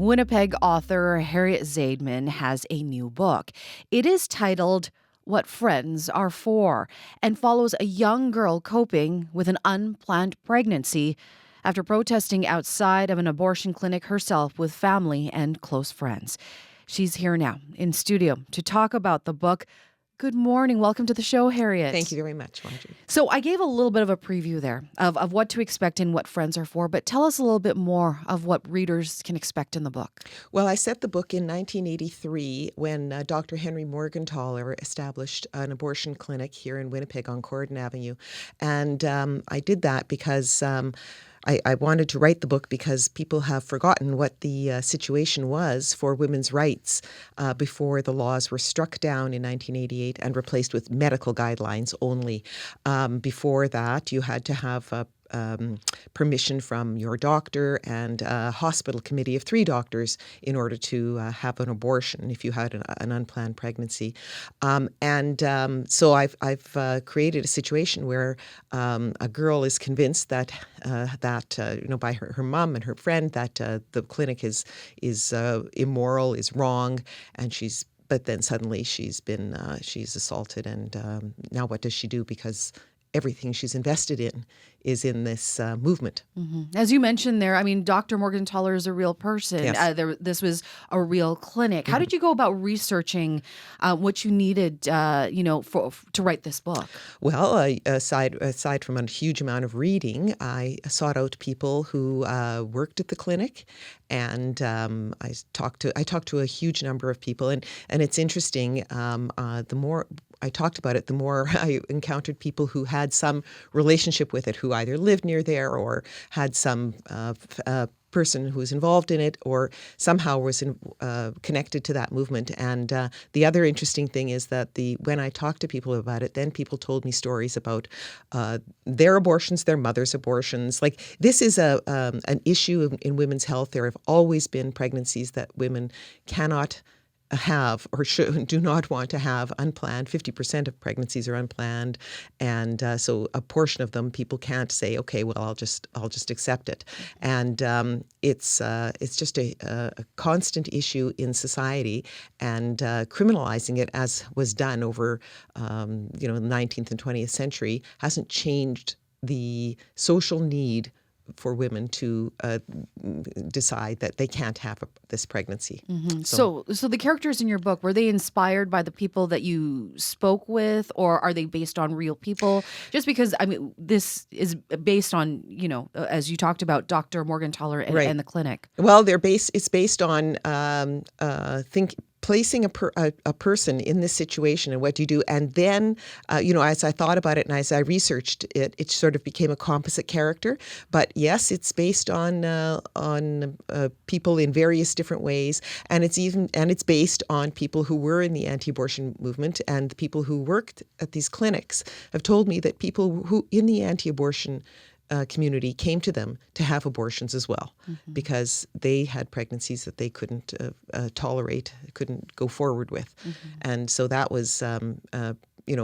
Winnipeg author Harriet Zaidman has a new book. It is titled What Friends Are For and follows a young girl coping with an unplanned pregnancy after protesting outside of an abortion clinic herself with family and close friends. She's here now in studio to talk about the book. Good morning. Welcome to the show, Harriet. Thank you very much, Marjorie. So I gave a little bit of a preview there of what to expect in What Friends Are For, but tell us a little bit more of what readers can expect in the book. Well, I set the book in 1983 when Dr. Henry Morgentaler established an abortion clinic here in Winnipeg on Corridon Avenue. And I did that because I wanted to write the book because people have forgotten what the situation was for women's rights before the laws were struck down in 1988 and replaced with medical guidelines only. Before that, you had to have permission from your doctor and a hospital committee of 3 doctors in order to have an abortion if you had an unplanned pregnancy. So I've created a situation where a girl is convinced that by her mom and her friend that the clinic is immoral, is wrong, and but then suddenly she's assaulted, and now what does she do? Because everything she's invested in is in this movement. Mm-hmm. As you mentioned there, I mean, Dr. Morgentaler is a real person. Yes. This was a real clinic. How did you go about researching what you needed, to write this book? Well, aside from a huge amount of reading, I sought out people who worked at the clinic, and I talked to a huge number of people, and it's interesting. The more I talked about it, the more I encountered people who had some relationship with it, who either lived near there or had some person who was involved in it or somehow was connected to that movement. And the other interesting thing is that when I talked to people about it, then people told me stories about their abortions, their mother's abortions. Like, this is an issue in women's health. There have always been pregnancies that women cannot have or do not want to have unplanned. 50% of pregnancies are unplanned, and so a portion of them people can't say, okay, well, I'll just accept it. And it's just a constant issue in society, and criminalizing it, as was done over the 19th and 20th century, hasn't changed the social need for women to decide that they can't have this pregnancy. Mm-hmm. So the characters in your book, were they inspired by the people that you spoke with, or are they based on real people? Just because, I mean, this is based on, as you talked about, Dr. Morgentaler and the clinic. Well, it's based on placing a person in this situation and what do you do. And then, as I thought about it and as I researched it, it sort of became a composite character. But yes, it's based on people in various different ways, and it's based on people who were in the anti-abortion movement, and the people who worked at these clinics have told me that people who in the anti-abortion community came to them to have abortions as well, because they had pregnancies that they couldn't tolerate, couldn't go forward with. And so that was,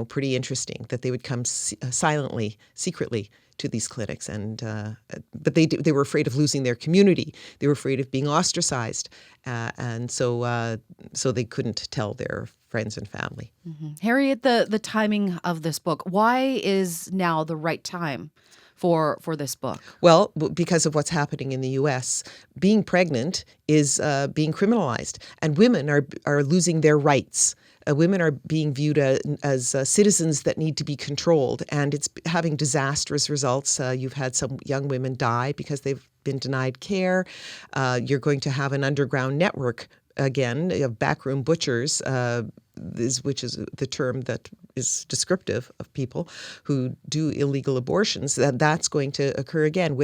pretty interesting that they would come silently, secretly to these clinics, but they were afraid of losing their community. They were afraid of being ostracized, and so they couldn't tell their friends and family. Harriet, the timing of this book, why is now the right time for this book? Well, because of what's happening in the U.S., being pregnant is being criminalized, and women are losing their rights. Women are being viewed as citizens that need to be controlled, and it's having disastrous results. You've had some young women die because they've been denied care. You're going to have an underground network again of backroom butchers, which is the term that is descriptive of people who do illegal abortions. That's going to occur again.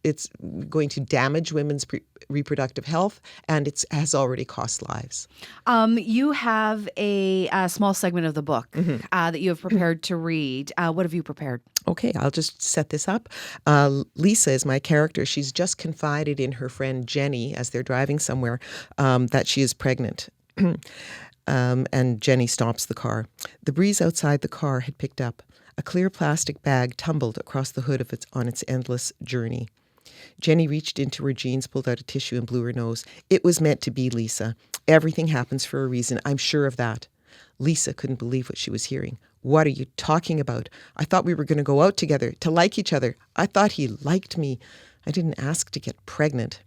It's going to damage women's reproductive health, and it has already cost lives. You have a small segment of the book that you have prepared to read. What have you prepared? Okay, I'll just set this up. Lisa is my character. She's just confided in her friend Jenny as they're driving somewhere that she is pregnant. And Jenny stops the car. The breeze outside the car had picked up. A clear plastic bag tumbled across the hood on its endless journey. Jenny reached into her jeans, pulled out a tissue, and blew her nose. It was meant to be, Lisa. Everything happens for a reason. I'm sure of that. Lisa couldn't believe what she was hearing. What are you talking about? I thought we were going to go out together, to like each other. I thought he liked me. I didn't ask to get pregnant.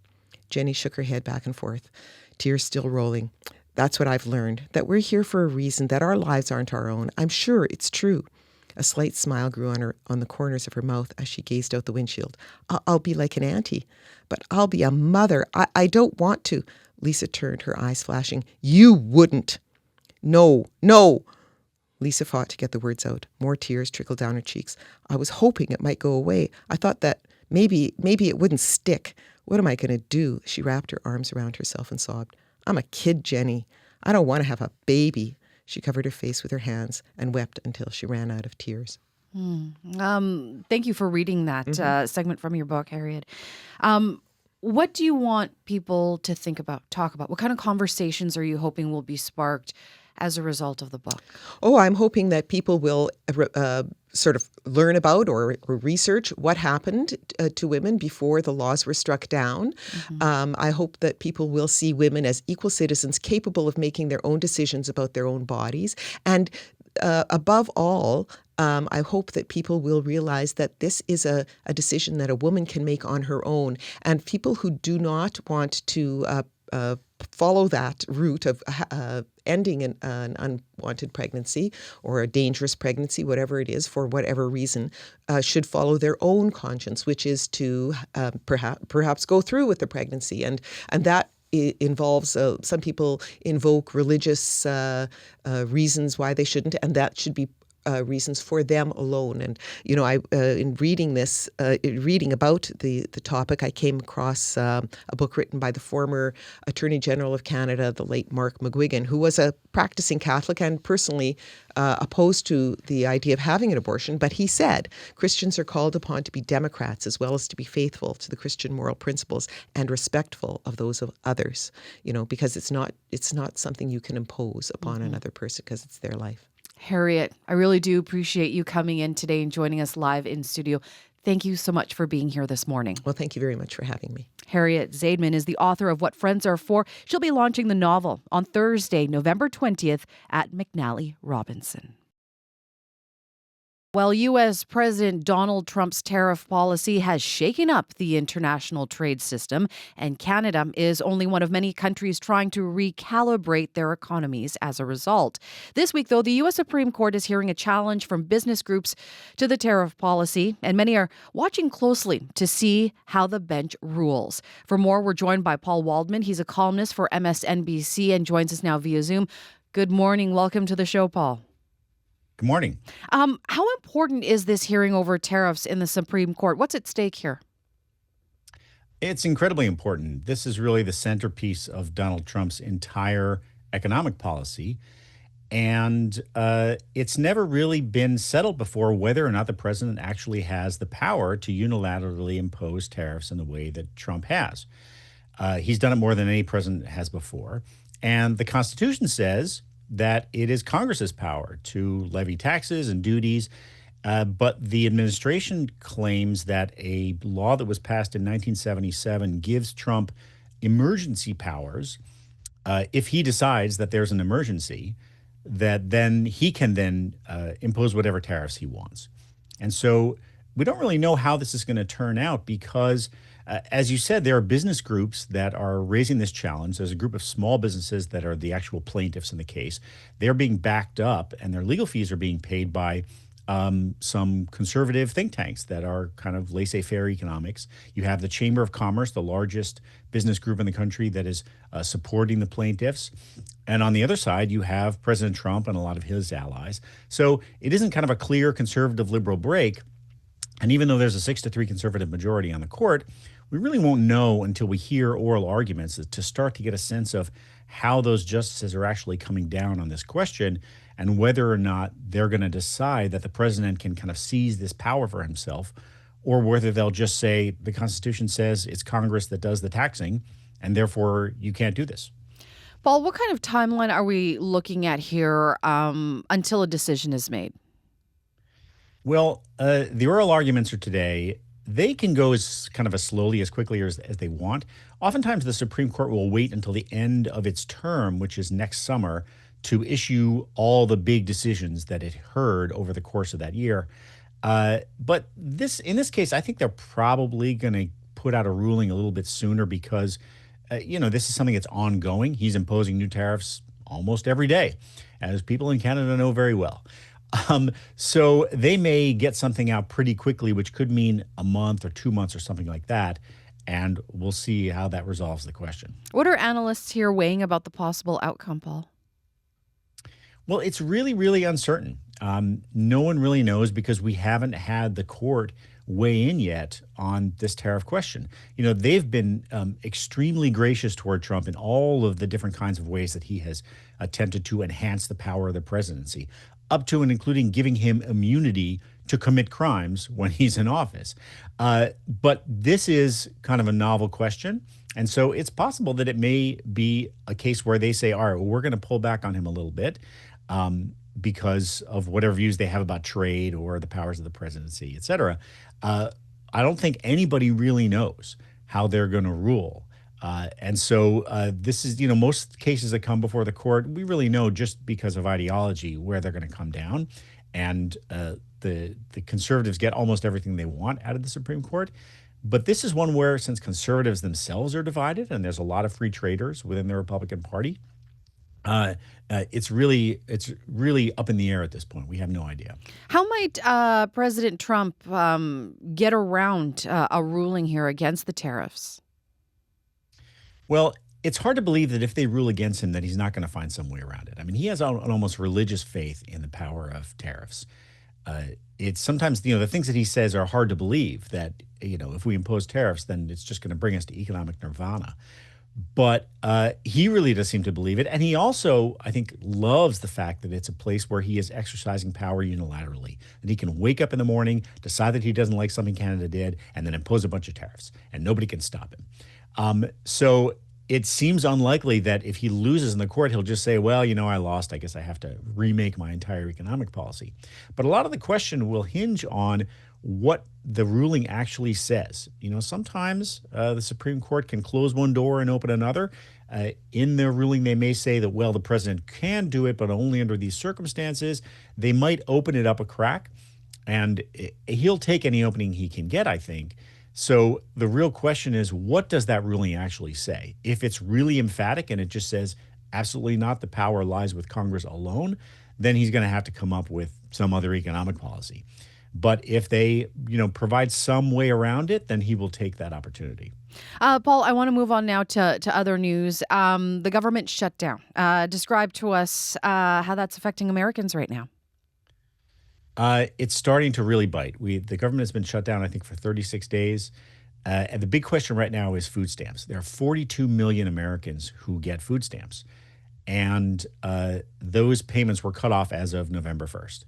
Jenny shook her head back and forth, tears still rolling. That's what I've learned, that we're here for a reason, that our lives aren't our own. I'm sure it's true. A slight smile grew on the corners of her mouth as she gazed out the windshield. I'll be like an auntie, but I'll be a mother. I don't want to. Lisa turned, her eyes flashing. You wouldn't. No, no. Lisa fought to get the words out. More tears trickled down her cheeks. I was hoping it might go away. I thought that maybe it wouldn't stick. What am I going to do? She wrapped her arms around herself and sobbed. I'm a kid, Jenny. I don't want to have a baby. She covered her face with her hands and wept until she ran out of tears. Thank you for reading that segment from your book, Harriet. What do you want people to think about, talk about? What kind of conversations are you hoping will be sparked as a result of the book? Oh, I'm hoping that people will sort of learn about or research what happened to women before the laws were struck down. I hope that people will see women as equal citizens capable of making their own decisions about their own bodies. And above all, I hope that people will realize that this is a decision that a woman can make on her own. And people who do not want to follow that route of ending an unwanted pregnancy or a dangerous pregnancy, whatever it is, for whatever reason, should follow their own conscience, which is to perhaps go through with the pregnancy. And that involves, some people invoke religious reasons why they shouldn't, and that should be reasons for them alone. And, you know, I in reading this, reading about the topic, I came across a book written by the former Attorney General of Canada, the late Mark McGuigan, who was a practicing Catholic and personally opposed to the idea of having an abortion. But he said Christians are called upon to be Democrats as well as to be faithful to the Christian moral principles and respectful of those of others, you know, because it's not something you can impose upon another person because it's their life. Harriet, I really do appreciate you coming in today and joining us live in studio. Thank you so much for being here this morning. Well, thank you very much for having me. Harriet Zaidman is the author of What Friends Are For. She'll be launching the novel on Thursday, November 20th at McNally Robinson. Well, U.S. President Donald Trump's tariff policy has shaken up the international trade system, and Canada is only one of many countries trying to recalibrate their economies as a result. This week, though, the U.S. Supreme Court is hearing a challenge from business groups to the tariff policy, and many are watching closely to see how the bench rules. For more, we're joined by Paul Waldman. He's a columnist for MSNBC and joins us now via Zoom. Good morning. Welcome to the show, Paul. Good morning. How important is this hearing over tariffs in the Supreme Court? What's at stake here? It's incredibly important. This is really the centerpiece of Donald Trump's entire economic policy. And it's never really been settled before whether or not the president actually has the power to unilaterally impose tariffs in the way that Trump has. He's done it more than any president has before. And the Constitution says that it is Congress's power to levy taxes and duties. But the administration claims that a law that was passed in 1977 gives Trump emergency powers. If he decides that there's an emergency, that then he can then impose whatever tariffs he wants. And so we don't really know how this is going to turn out because, as you said, there are business groups that are raising this challenge. There's a group of small businesses that are the actual plaintiffs in the case. They're being backed up, and their legal fees are being paid by some conservative think tanks that are kind of laissez-faire economics. You have the Chamber of Commerce, the largest business group in the country that is supporting the plaintiffs. And on the other side, you have President Trump and a lot of his allies. So it isn't kind of a clear conservative liberal break. And even though there's a 6-3 conservative majority on the court, we really won't know until we hear oral arguments to start to get a sense of how those justices are actually coming down on this question and whether or not they're going to decide that the president can kind of seize this power for himself, or whether they'll just say the Constitution says it's Congress that does the taxing, and therefore you can't do this. Paul, what kind of timeline are we looking at here until a decision is made? Well, the oral arguments are today. they can go as kind of as slowly, as quickly as they want. Oftentimes, the Supreme Court will wait until the end of its term, which is next summer, to issue all the big decisions that it heard over the course of that year. But in this case, I think they're probably going to put out a ruling a little bit sooner because, this is something that's ongoing. He's imposing new tariffs almost every day, as people in Canada know very well. So they may get something out pretty quickly, which could mean a month or 2 months or something like that. And we'll see how that resolves the question. What are analysts here weighing about the possible outcome, Paul? Well, it's really, really uncertain. No one really knows because we haven't had the court weigh in yet on this tariff question. They've been extremely gracious toward Trump in all of the different kinds of ways that he has attempted to enhance the power of the presidency, up to and including giving him immunity to commit crimes when he's in office. But this is kind of a novel question. And so it's possible that it may be a case where they say, all right, well, we're going to pull back on him a little bit because of whatever views they have about trade or the powers of the presidency, et cetera. I don't think anybody really knows how they're going to rule. And so this is, most cases that come before the court, we really know just because of ideology where they're going to come down. And the conservatives get almost everything they want out of the Supreme Court. But this is one where, since conservatives themselves are divided and there's a lot of free traders within the Republican Party, it's really up in the air at this point. We have no idea. How might President Trump get around a ruling here against the tariffs? Well, it's hard to believe that if they rule against him that he's not going to find some way around it. I mean, he has an almost religious faith in the power of tariffs. It's sometimes, the things that he says are hard to believe that, if we impose tariffs, then it's just going to bring us to economic nirvana. But he really does seem to believe it. And he also, I think, loves the fact that it's a place where he is exercising power unilaterally, that he can wake up in the morning, decide that he doesn't like something Canada did, and then impose a bunch of tariffs, and nobody can stop him. So it seems unlikely that if he loses in the court, he'll just say, well, I lost. I guess I have to remake my entire economic policy. But a lot of the question will hinge on what the ruling actually says. Sometimes the Supreme Court can close one door and open another. In their ruling, they may say that, well, the president can do it, but only under these circumstances. They might open it up a crack, and he'll take any opening he can get, I think. So the real question is, what does that ruling actually say? If it's really emphatic and it just says absolutely not, the power lies with Congress alone, then he's going to have to come up with some other economic policy. But if they, provide some way around it, then he will take that opportunity. Paul, I want to move on now to other news. The government shutdown. Describe to us how that's affecting Americans right now. It's starting to really bite. The government has been shut down, I think, for 36 days. And the big question right now is food stamps. There are 42 million Americans who get food stamps. And those payments were cut off as of November 1st.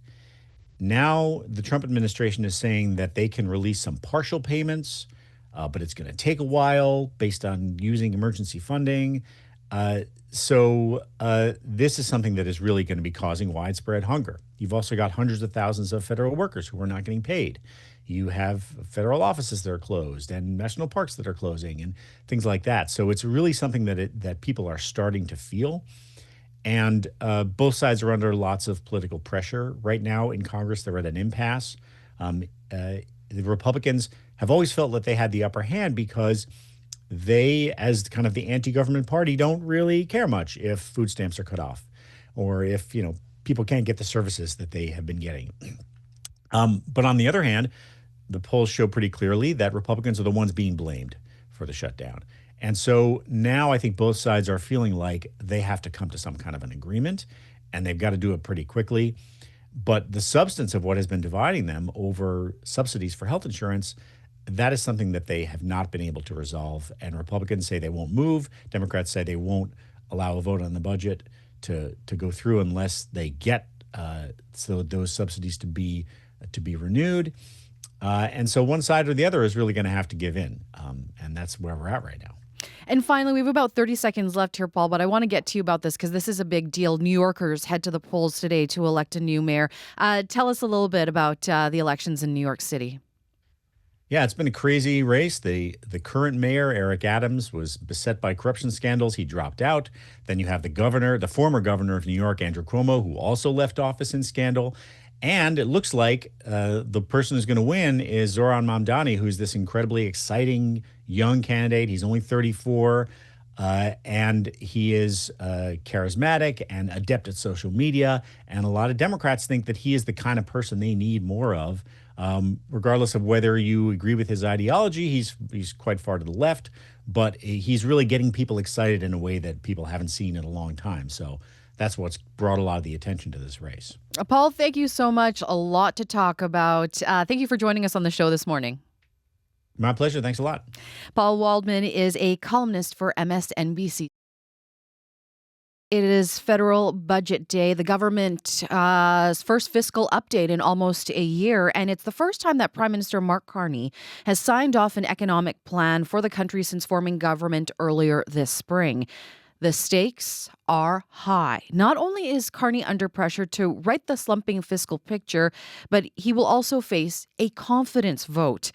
Now, the Trump administration is saying that they can release some partial payments, but it's going to take a while based on using emergency funding. So this is something that is really going to be causing widespread hunger. You've also got hundreds of thousands of federal workers who are not getting paid. You have federal offices that are closed and national parks that are closing and things like that. So it's really something that people are starting to feel. And both sides are under lots of political pressure. Right now in Congress, they're at an impasse. The Republicans have always felt that they had the upper hand because they, as kind of the anti-government party, don't really care much if food stamps are cut off or if, people can't get the services that they have been getting. But on the other hand, the polls show pretty clearly that Republicans are the ones being blamed for the shutdown. And so now I think both sides are feeling like they have to come to some kind of an agreement, and they've got to do it pretty quickly. But the substance of what has been dividing them over subsidies for health insurance, that is something that they have not been able to resolve. And Republicans say they won't move. Democrats say they won't allow a vote on the budget to go through unless they get those subsidies to be renewed. And so one side or the other is really going to have to give in. And that's where we're at right now. And finally, we have about 30 seconds left here, Paul, but I want to get to you about this because this is a big deal. New Yorkers head to the polls today to elect a new mayor. Tell us a little bit about the elections in New York City. Yeah, it's been a crazy race. The current mayor, Eric Adams, was beset by corruption scandals. He dropped out. Then you have the governor, the former governor of New York, Andrew Cuomo, who also left office in scandal. And it looks like the person who's going to win is Zoran Mamdani, who's this incredibly exciting young candidate. He's only 34. And he is charismatic and adept at social media. And a lot of Democrats think that he is the kind of person they need more of. Regardless of whether you agree with his ideology, he's quite far to the left, but he's really getting people excited in a way that people haven't seen in a long time. So that's what's brought a lot of the attention to this race. Paul, thank you so much. A lot to talk about. Thank you for joining us on the show this morning. My pleasure. Thanks a lot. Paul Waldman is a columnist for MSNBC. It is federal budget day, the government's first fiscal update in almost a year, and it's the first time that Prime Minister Mark Carney has signed off an economic plan for the country since forming government earlier this spring. The stakes are high. Not only is Carney under pressure to right the slumping fiscal picture, but he will also face a confidence vote.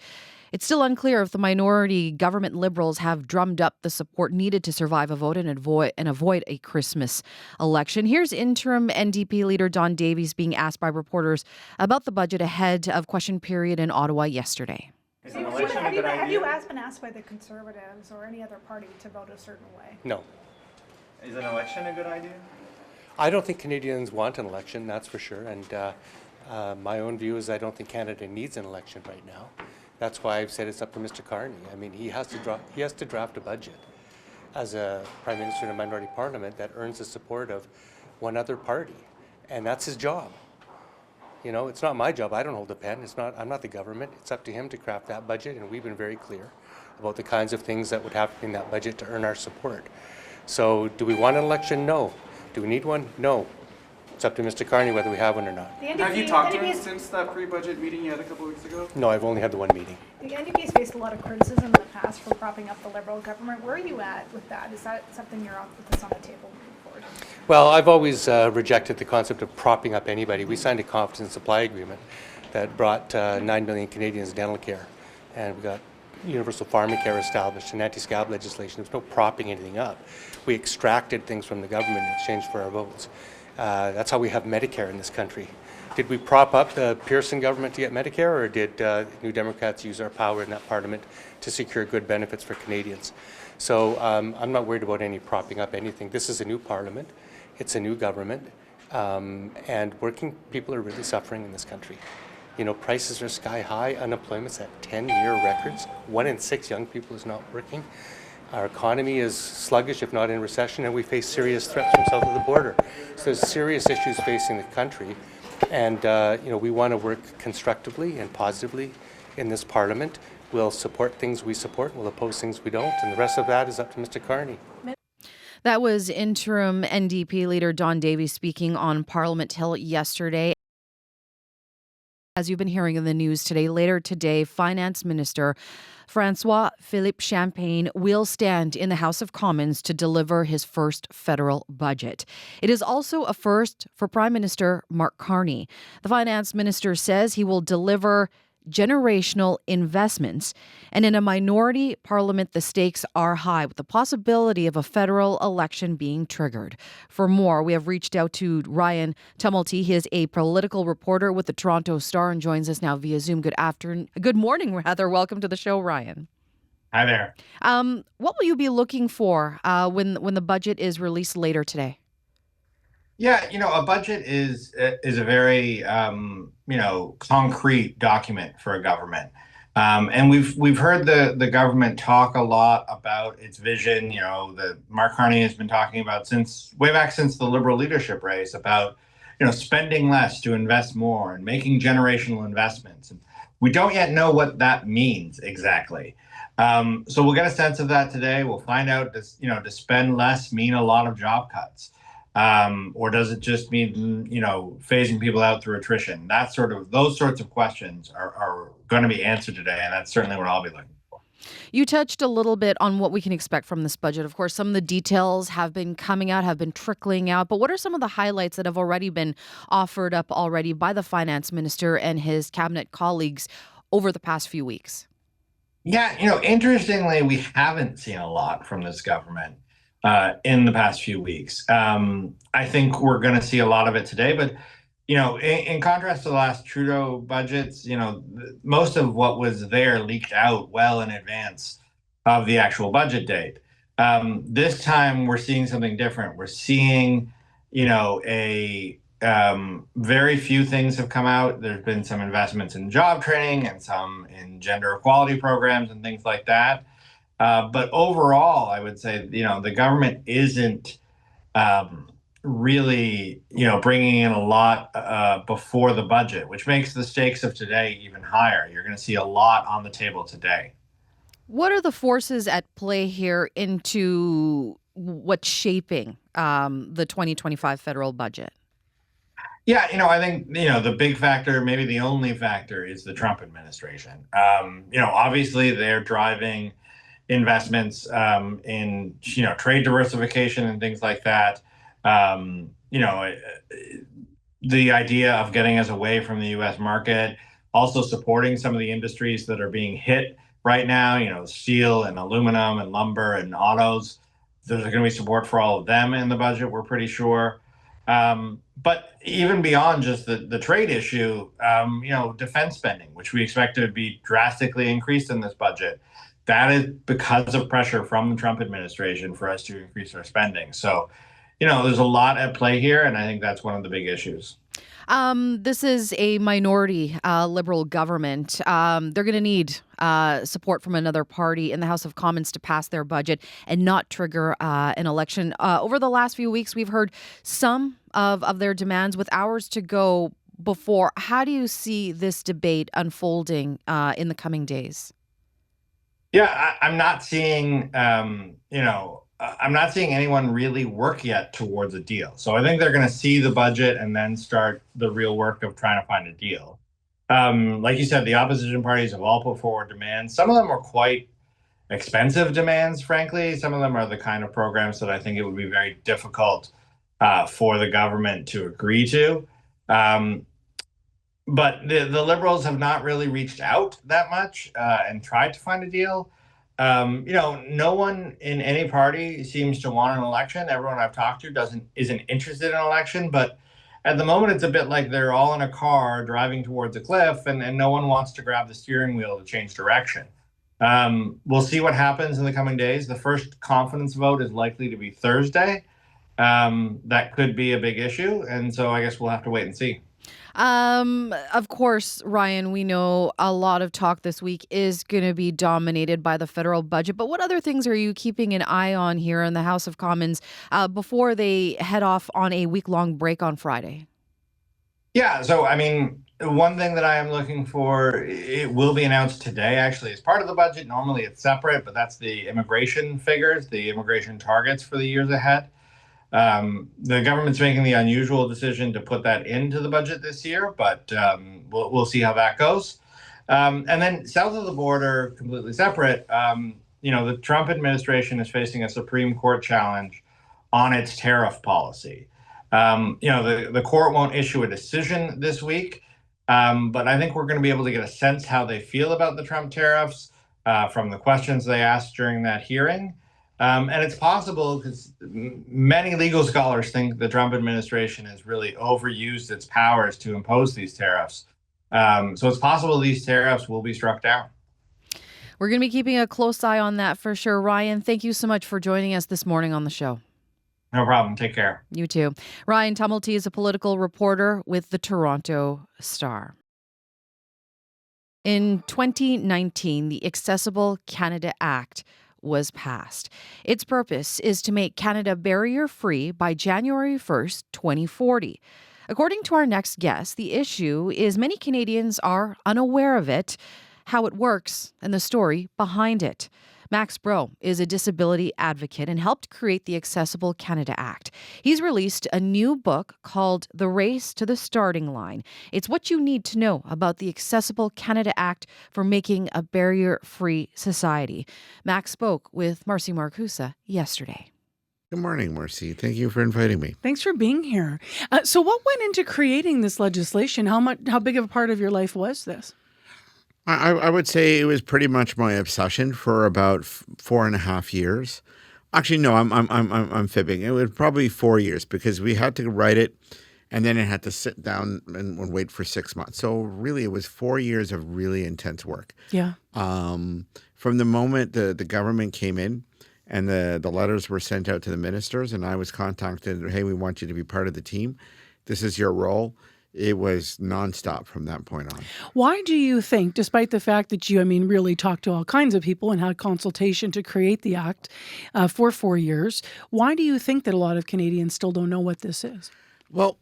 It's still unclear if the minority government Liberals have drummed up the support needed to survive a vote and avoid a Christmas election. Here's interim NDP leader Don Davies being asked by reporters about the budget ahead of question period in Ottawa yesterday. Is an election a good idea? Have you been asked by the Conservatives or any other party to vote a certain way? No. Is an election a good idea? I don't think Canadians want an election, that's for sure. And my own view is I don't think Canada needs an election right now. That's why I've said it's up to Mr. Carney. I mean, he has to draft a budget as a Prime Minister in a minority parliament that earns the support of one other party. And that's his job. You know, it's not my job. I don't hold the pen. I'm not the government. It's up to him to craft that budget, and we've been very clear about the kinds of things that would have to be in that budget to earn our support. So do we want an election? No. Do we need one? No. It's up to Mr. Carney whether we have one or not. Have you talked to him since that pre-budget meeting you had a couple of weeks ago? No, I've only had the one meeting. The NDP has faced a lot of criticism in the past for propping up the Liberal government. Where are you at with that? Is that something you're with us on the table moving forward? Well, I've always rejected the concept of propping up anybody. We signed a confidence supply agreement that brought 9 million Canadians dental care, and we got universal pharmacare established and anti-scab legislation. There's no propping anything up. We extracted things from the government in exchange for our votes. That's how we have Medicare in this country. Did we prop up the Pearson government to get Medicare, or did New Democrats use our power in that parliament to secure good benefits for Canadians? So I'm not worried about any propping up anything. This is a new parliament. It's a new government. And working people are really suffering in this country. You know, prices are sky high. Unemployment's at 10-year records. 1 in 6 young people is not working. Our economy is sluggish, if not in recession, and we face serious threats from south of the border. So there's serious issues facing the country, and we want to work constructively and positively in this parliament. We'll support things we support, we'll oppose things we don't, and the rest of that is up to Mr. Carney. That was interim NDP leader Don Davies speaking on Parliament Hill yesterday. As you've been hearing in the news today, later today, Finance Minister François-Philippe Champagne will stand in the House of Commons to deliver his first federal budget. It is also a first for Prime Minister Mark Carney. The Finance Minister says he will deliver generational investments. And in a minority parliament, the stakes are high, with the possibility of a federal election being triggered. For more, we have reached out to Ryan Tumilty. He is a political reporter with the Toronto Star and joins us now via Zoom. Good morning, rather. Welcome to the show, Ryan. Hi there. What will you be looking for when the budget is released later today? Yeah, a budget is a very concrete document for a government, and we've heard the government talk a lot about its vision. That Mark Carney has been talking about since way back since the Liberal leadership race about spending less to invest more and making generational investments. And we don't yet know what that means exactly. So we'll get a sense of that today. We'll find out does to spend less mean a lot of job cuts? Or does it just mean, phasing people out through attrition? Those sorts of questions are going to be answered today, and that's certainly what I'll be looking for. You touched a little bit on what we can expect from this budget. Of course, some of the details have been coming out, have been trickling out, but what are some of the highlights that have already been offered up already by the finance minister and his cabinet colleagues over the past few weeks? Yeah, interestingly, we haven't seen a lot from this government in the past few weeks. I think we're going to see a lot of it today, but in contrast to the last Trudeau budgets, most of what was there leaked out well in advance of the actual budget date. This time, we're seeing something different. We're seeing, a very few things have come out. There's been some investments in job training and some in gender equality programs and things like that. But overall, I would say, the government isn't really, bringing in a lot before the budget, which makes the stakes of today even higher. You're going to see a lot on the table today. What are the forces at play here into what's shaping the 2025 federal budget? Yeah, I think, the big factor, maybe the only factor, is the Trump administration. Obviously they're driving investments in, trade diversification and things like that. The idea of getting us away from the US market, also supporting some of the industries that are being hit right now, steel and aluminum and lumber and autos. There's going to be support for all of them in the budget, we're pretty sure. But even beyond just the trade issue, defense spending, which we expect to be drastically increased in this budget, that is because of pressure from the Trump administration for us to increase our spending. So, there's a lot at play here, and I think that's one of the big issues. This is a minority Liberal government. They're going to need support from another party in the House of Commons to pass their budget and not trigger an election. Over the last few weeks, we've heard some of their demands with hours to go before. How do you see this debate unfolding in the coming days? Yeah, I'm not seeing, I'm not seeing anyone really work yet towards a deal. So I think they're going to see the budget and then start the real work of trying to find a deal. Like you said, the opposition parties have all put forward demands. Some of them are quite expensive demands, frankly. Some of them are the kind of programs that I think it would be very difficult for the government to agree to. But the Liberals have not really reached out that much and tried to find a deal. No one in any party seems to want an election. Everyone I've talked to isn't interested in an election. But at the moment, it's a bit like they're all in a car driving towards a cliff, and no one wants to grab the steering wheel to change direction. We'll see what happens in the coming days. The first confidence vote is likely to be Thursday. That could be a big issue. And so I guess we'll have to wait and see. Of course, Ryan, we know a lot of talk this week is going to be dominated by the federal budget. But what other things are you keeping an eye on here in the House of Commons before they head off on a week-long break on Friday? Yeah, so I mean, one thing that I am looking for, it will be announced today, actually, as part of the budget. Normally it's separate, but that's the immigration figures, the immigration targets for the years ahead. The government's making the unusual decision to put that into the budget this year, but we'll see how that goes. And then south of the border, completely separate, the Trump administration is facing a Supreme Court challenge on its tariff policy. The court won't issue a decision this week, but I think we're going to be able to get a sense how they feel about the Trump tariffs from the questions they asked during that hearing. And it's possible because many legal scholars think the Trump administration has really overused its powers to impose these tariffs. So it's possible these tariffs will be struck down. We're going to be keeping a close eye on that for sure. Ryan, thank you so much for joining us this morning on the show. No problem. Take care. You too. Ryan Tumilty is a political reporter with the Toronto Star. In 2019, the Accessible Canada Act was passed. Its purpose is to make Canada barrier-free by January 1st, 2040. According to our next guest, the issue is many Canadians are unaware of it, how it works, and the story behind it. Max Brault is a disability advocate and helped create the Accessible Canada Act. He's released a new book called The Race to the Starting Line. It's what you need to know about the Accessible Canada Act for making a barrier-free society. Max spoke with Marcy Marcusa yesterday. Good morning, Marcy. Thank you for inviting me. Thanks for being here. So what went into creating this legislation? How big of a part of your life was this? I would say it was pretty much my obsession for about 4.5 years. Actually, no, I'm fibbing. It was probably 4 years because we had to write it, and then it had to sit down and wait for 6 months. So really, it was 4 years of really intense work. Yeah. From the moment the government came in, and the letters were sent out to the ministers, and I was contacted. Hey, we want you to be part of the team. This is your role. It was nonstop from that point on. Why do you think, despite the fact that you, really talked to all kinds of people and had consultation to create the Act for 4 years, why do you think that a lot of Canadians still don't know what this is? Well,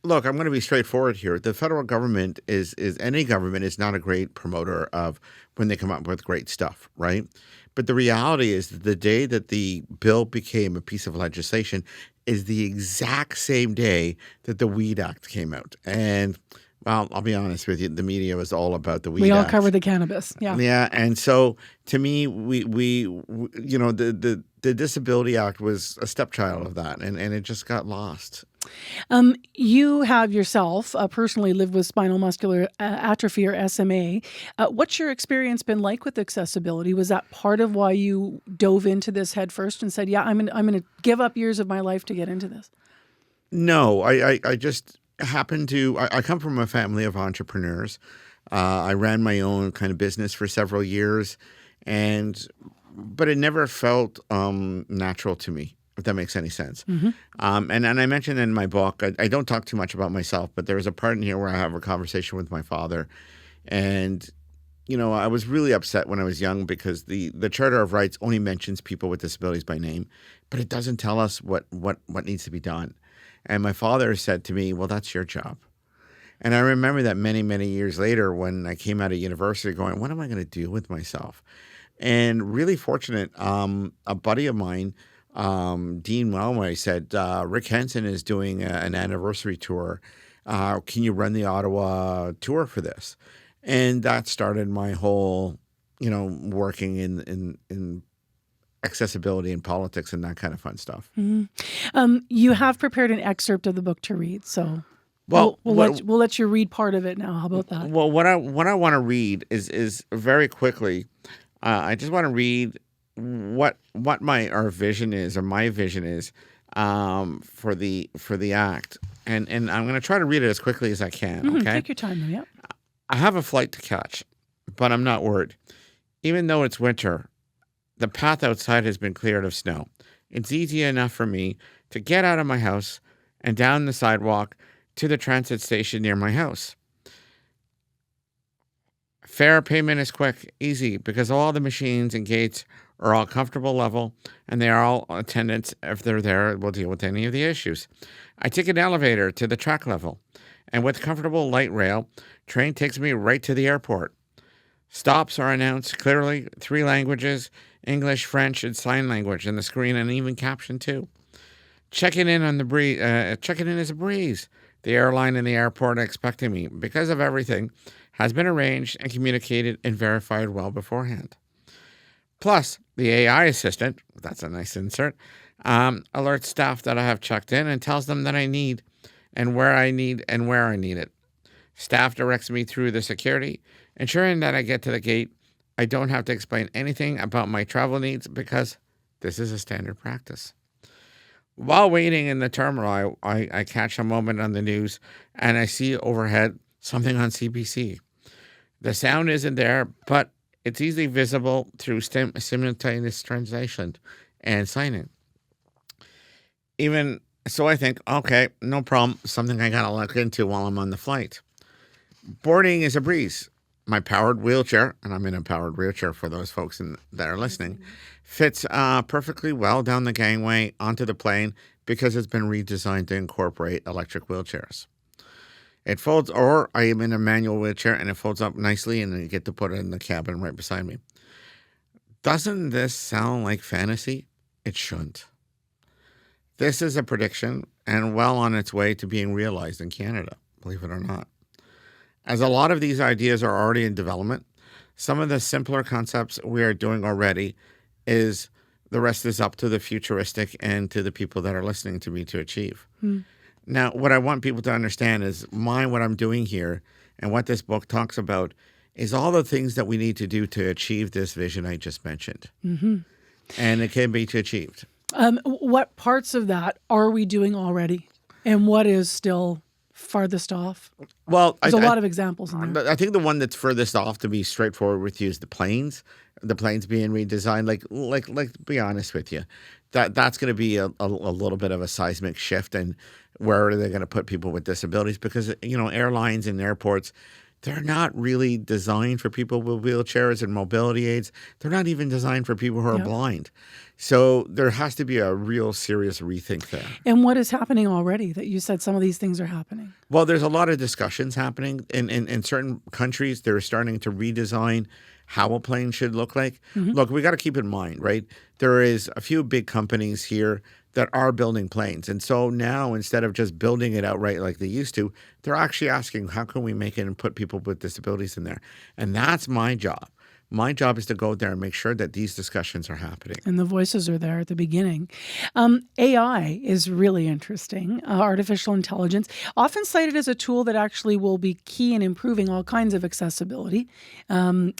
look, I'm going to be straightforward here. The federal government is any government is not a great promoter of when they come up with great stuff, right? But the reality is that the day that the bill became a piece of legislation is the exact same day that the Weed Act came out. And, well, I'll be honest with you, the media was all about the Weed Act. We all covered the cannabis, yeah. Yeah, and so to me, the Disability Act was a stepchild of that, and it just got lost. You have yourself personally lived with spinal muscular atrophy or SMA. What's your experience been like with accessibility? Was that part of why you dove into this head first and said, yeah, I'm going to give up years of my life to get into this? No, I just happened to, I come from a family of entrepreneurs. I ran my own kind of business for several years, but it never felt natural to me, if that makes any sense. Mm-hmm. And I mentioned in my book, I don't talk too much about myself, but there's a part in here where I have a conversation with my father. And, I was really upset when I was young because the Charter of Rights only mentions people with disabilities by name, but it doesn't tell us what needs to be done. And my father said to me, well, that's your job. And I remember that many, many years later when I came out of university going, what am I going to do with myself? And really fortunate, a buddy of mine, Dean Wellway, said, Rick Henson is doing an anniversary tour. Can you run the Ottawa tour for this? And that started my whole, working in accessibility and politics and that kind of fun stuff. Mm-hmm. You have prepared an excerpt of the book to read, so we'll let you read part of it now. How about that? Well, what I want to read is very quickly. I just want to read what my vision is for the act, and I'm going to try to read it as quickly as I can. Okay, take your time, though. Yeah. I have a flight to catch, but I'm not worried. Even though it's winter, the path outside has been cleared of snow. It's easy enough for me to get out of my house and down the sidewalk to the transit station near my house. Fare payment is quick, easy, because all the machines and gates are all comfortable level, and they are all attendants. If they're there, will deal with any of the issues. I take an elevator to the track level, and with comfortable light rail, train takes me right to the airport. Stops are announced clearly, 3 languages, English, French, and sign language on the screen, and even caption too. Checking in is a breeze. The airline and the airport are expecting me because of everything has been arranged and communicated and verified well beforehand. Plus, the AI assistant, that's a nice insert, alerts staff that I have checked in and tells them that I need and where I need it. Staff directs me through the security, ensuring that I get to the gate. I don't have to explain anything about my travel needs because this is a standard practice. While waiting in the terminal, I catch a moment on the news and I see overhead something on CBC. The sound isn't there, but it's easily visible through simultaneous translation and signing. Even so, I think, okay, no problem. Something I got to look into while I'm on the flight. Boarding is a breeze. My powered wheelchair, and I'm in a powered wheelchair for those folks that are listening, fits perfectly well down the gangway onto the plane because it's been redesigned to incorporate electric wheelchairs. It folds, or I am in a manual wheelchair and it folds up nicely and I get to put it in the cabin right beside me. Doesn't this sound like fantasy? It shouldn't. This is a prediction and well on its way to being realized in Canada, believe it or not. As a lot of these ideas are already in development, some of the simpler concepts we are doing already is the rest is up to the futuristic and to the people that are listening to me to achieve. Now, what I want people to understand is what I'm doing here and what this book talks about is all the things that we need to do to achieve this vision I just mentioned. And it can be achieved. What parts of that are we doing already? And what is still farthest off? Well, There's a lot of examples in there. I think the one that's furthest off, to be straightforward with you, is the planes. The planes being redesigned. Like, to be honest with you, that's going to be a little bit of a seismic shift. And where are they going to put people with disabilities? Because, airlines and airports, they're not really designed for people with wheelchairs and mobility aids. They're not even designed for people who are blind. So there has to be a real serious rethink there. And what is happening already that you said some of these things are happening? Well, there's a lot of discussions happening. In certain countries, they're starting to redesign how a plane should look like. Look, we got to keep in mind, right? There is a few big companies here that are building planes. And so now, instead of just building it outright like they used to, they're actually asking, how can we make it and put people with disabilities in there? And that's my job. My job is to go there and make sure that these discussions are happening. And the voices are there at the beginning. AI is really interesting. Artificial intelligence, often cited as a tool that actually will be key in improving all kinds of accessibility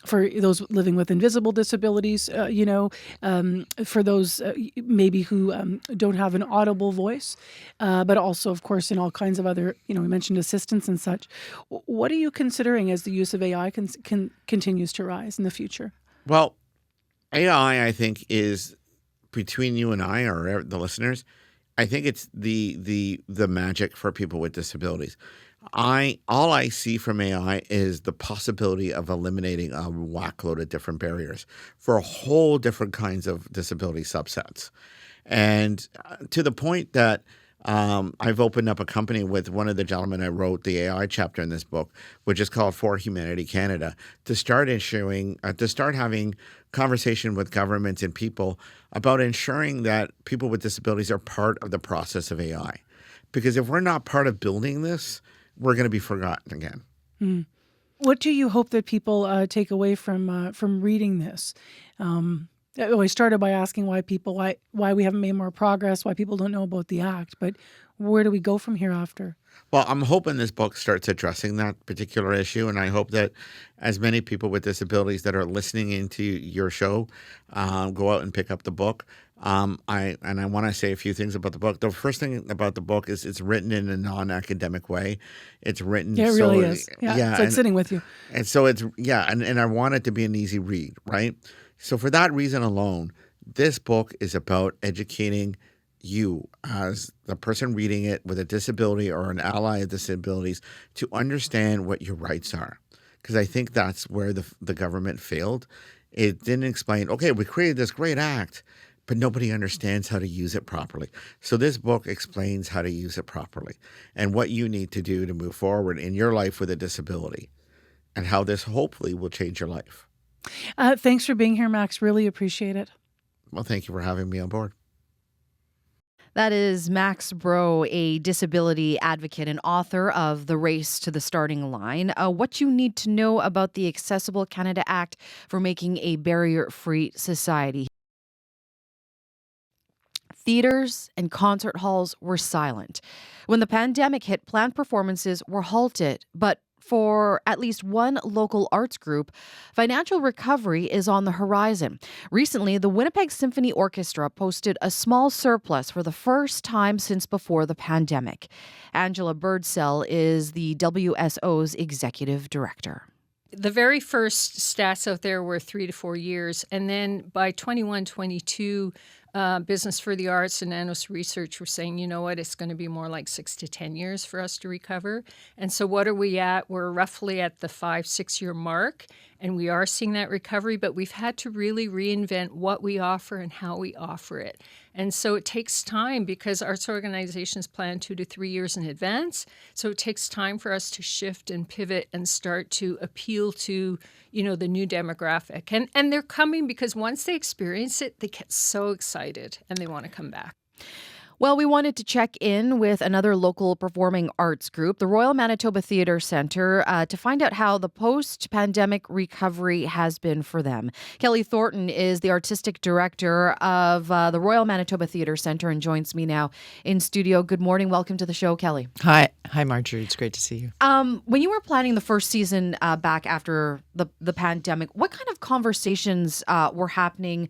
for those living with invisible disabilities, for those maybe who don't have an audible voice, but also, of course, in all kinds of other, we mentioned assistance and such. What are you considering as the use of AI continues to rise in the future? Well, AI, I think, is between you and I, or the listeners, I think it's the magic for people with disabilities. All I see from AI is the possibility of eliminating a whackload of different barriers for a whole different kinds of disability subsets. And to the point that I've opened up a company with one of the gentlemen I wrote the AI chapter in this book, which is called For Humanity Canada, to start having conversation with governments and people about ensuring that people with disabilities are part of the process of AI. Because if we're not part of building this, we're going to be forgotten again. What do you hope that people take away from reading this? I started by asking why we haven't made more progress, why people don't know about the act, but where do we go from here after? Well, I'm hoping this book starts addressing that particular issue, and I hope that as many people with disabilities that are listening into your show go out and pick up the book. I want to say a few things about the book. The first thing about the book is it's written in a non-academic way. It's written. Yeah, it really is. Yeah, it's like sitting with you. And so and I want it to be an easy read, right? So for that reason alone, this book is about educating you as the person reading it with a disability or an ally of disabilities to understand what your rights are. Because I think that's where the government failed. It didn't explain, okay, we created this great act, but nobody understands how to use it properly. So this book explains how to use it properly and what you need to do to move forward in your life with a disability and how this hopefully will change your life. Thanks for being here, Max. Really appreciate it. Well, thank you for having me on board. That is Max Brault, a disability advocate and author of The Race to the Starting Line. What you need to know about the Accessible Canada Act for making a barrier-free society. Theaters and concert halls were silent. When the pandemic hit, planned performances were halted, but for at least one local arts group, financial recovery is on the horizon. Recently, the Winnipeg Symphony Orchestra posted a small surplus for the first time since before the pandemic. Angela Birdsell is the WSO's executive director. The very first stats out there were 3 to 4 years. And then by 21, 22, Business for the Arts and Nanos Research were saying, you know what, it's going to be more like 6 to 10 years for us to recover. And so what are we at? We're roughly at the 5-6 year mark, and we are seeing that recovery, but we've had to really reinvent what we offer and how we offer it. And so it takes time because arts organizations plan 2 to 3 years in advance. So it takes time for us to shift and pivot and start to appeal to, the new demographic. And they're coming because once they experience it, they get so excited and they want to come back. Well, we wanted to check in with another local performing arts group, the Royal Manitoba Theatre Centre, to find out how the post-pandemic recovery has been for them. Kelly Thornton is the artistic director of the Royal Manitoba Theatre Centre and joins me now in studio. Good morning. Welcome to the show, Kelly. Hi, Marjorie. It's great to see you. When you were planning the first season back after the pandemic, what kind of conversations were happening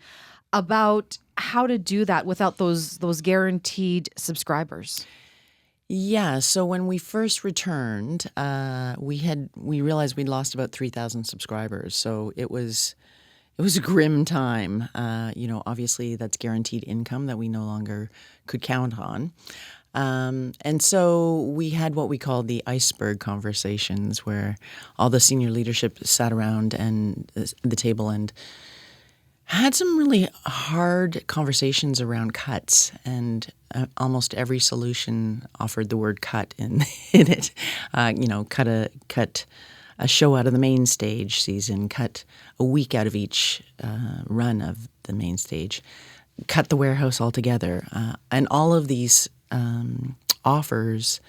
about how to do that without those guaranteed subscribers? Yeah, so when we first returned, we realized we'd lost about 3,000 subscribers. So it was a grim time. Obviously that's guaranteed income that we no longer could count on. And so we had what we called the iceberg conversations, where all the senior leadership sat around and the table and had some really hard conversations around cuts, and almost every solution offered the word "cut" in it. Cut a show out of the main stage season, cut a week out of each run of the main stage, cut the warehouse altogether, and all of these offers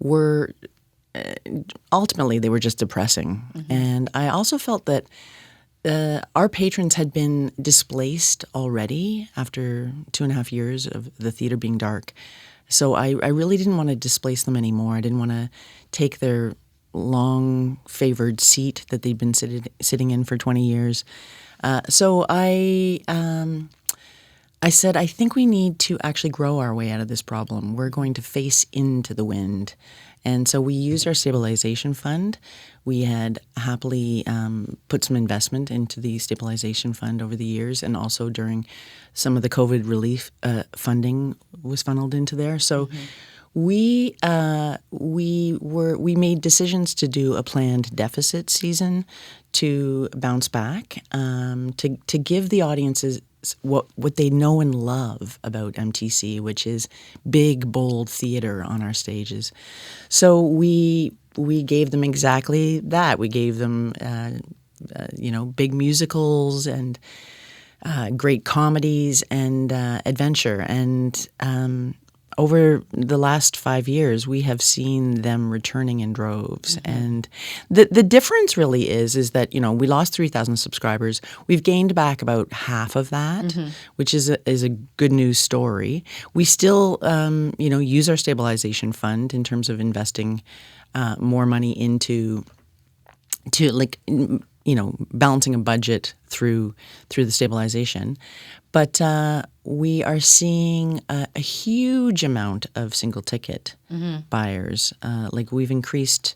were ultimately they were just depressing. Mm-hmm. And I also felt that our patrons had been displaced already after 2.5 years of the theater being dark. So I really didn't want to displace them anymore. I didn't want to take their long favored seat that they'd been sitting in for 20 years. So I said, I think we need to actually grow our way out of this problem. We're going to face into the wind. And so we used our stabilization fund. We had happily put some investment into the stabilization fund over the years, and also during some of the COVID relief funding was funneled into there. So we made decisions to do a planned deficit season to bounce back, to give the audiences what they know and love about MTC, which is big, bold theater on our stages. So we gave them exactly that. We gave them, big musicals and great comedies and adventure. And over the last 5 years, we have seen them returning in droves. Mm-hmm. And the difference really is that, we lost 3,000 subscribers. We've gained back about half of that, mm-hmm. which is a good news story. We still, use our stabilization fund in terms of investing more money into balancing a budget through the stabilization. But we are seeing a huge amount of single ticket mm-hmm. buyers. We've increased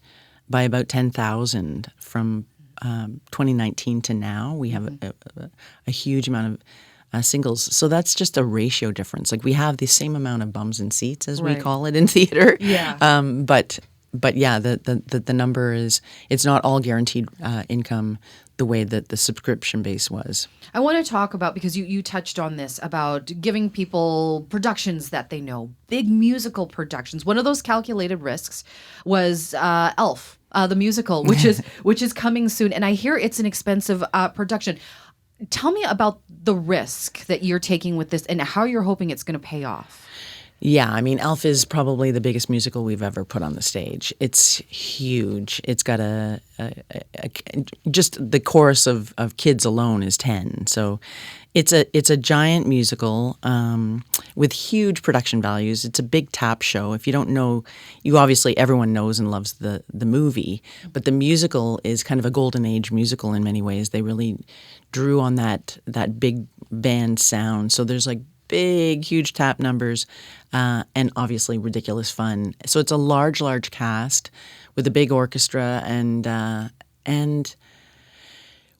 by about 10,000 from 2019 to now. We have mm-hmm. a huge amount of singles. So that's just a ratio difference. We have the same amount of bums in seats, as we call it in theater. Yeah. But yeah, the number is, it's not all guaranteed income the way that the subscription base was. I want to talk about, because you touched on this, about giving people productions that they know, big musical productions. One of those calculated risks was Elf, the musical, which is coming soon. And I hear it's an expensive production. Tell me about the risk that you're taking with this and how you're hoping it's going to pay off. Yeah, Elf is probably the biggest musical we've ever put on the stage. It's huge. It's got just the chorus of kids alone is 10. So it's a giant musical with huge production values. It's a big tap show. If you don't know, everyone knows and loves the movie, but the musical is kind of a golden age musical in many ways. They really drew on that big band sound. So there's big, huge tap numbers, and obviously ridiculous fun. So it's a large cast with a big orchestra, and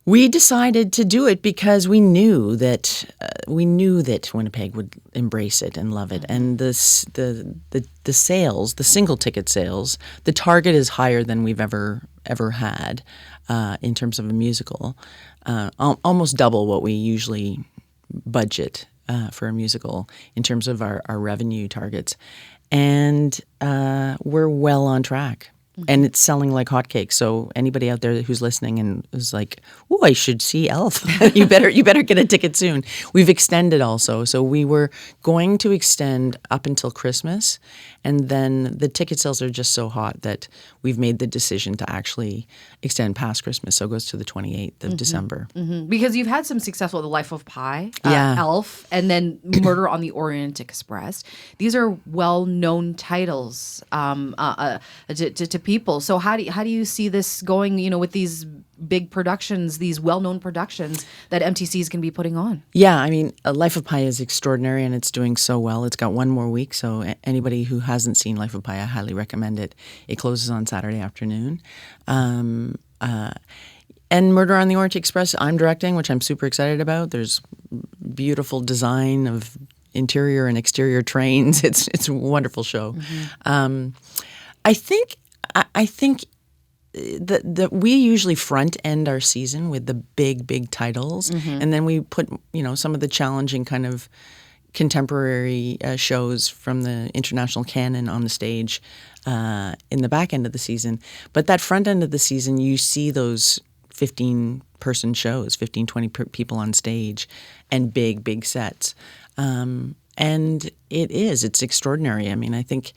we decided to do it because we knew that Winnipeg would embrace it and love it. And the sales, the single ticket sales, the target is higher than we've ever had in terms of a musical, almost double what we usually budget for a musical in terms of our revenue targets. And we're well on track. and it's selling like hotcakes. So anybody out there who's listening and is like, "Oh, I should see Elf," you better get a ticket soon. We've extended also, so we were going to extend up until Christmas, and then the ticket sales are just so hot that we've made the decision to actually extend past Christmas. So it goes to the 28th of December. Because you've had some success with The Life of Pi, Yeah. Elf, and then Murder on the Orient Express. These are well-known titles to people. So how do you see this going? With these big productions, these well-known productions that MTC is going to be putting on. Yeah, I mean, Life of Pi is extraordinary, and it's doing so well. It's got one more week, so anybody who hasn't seen Life of Pi, I highly recommend it. It closes on Saturday afternoon. And Murder on the Orient Express, I'm directing, which I'm super excited about. There's beautiful design of interior and exterior trains. It's a wonderful show. I think that we usually front end our season with the big titles, and then we put some of the challenging kind of contemporary shows from the international canon on the stage in the back end of the season. But that front end of the season, you see those 15-person shows, 20 people on stage, and big sets. And it's extraordinary. I mean, I think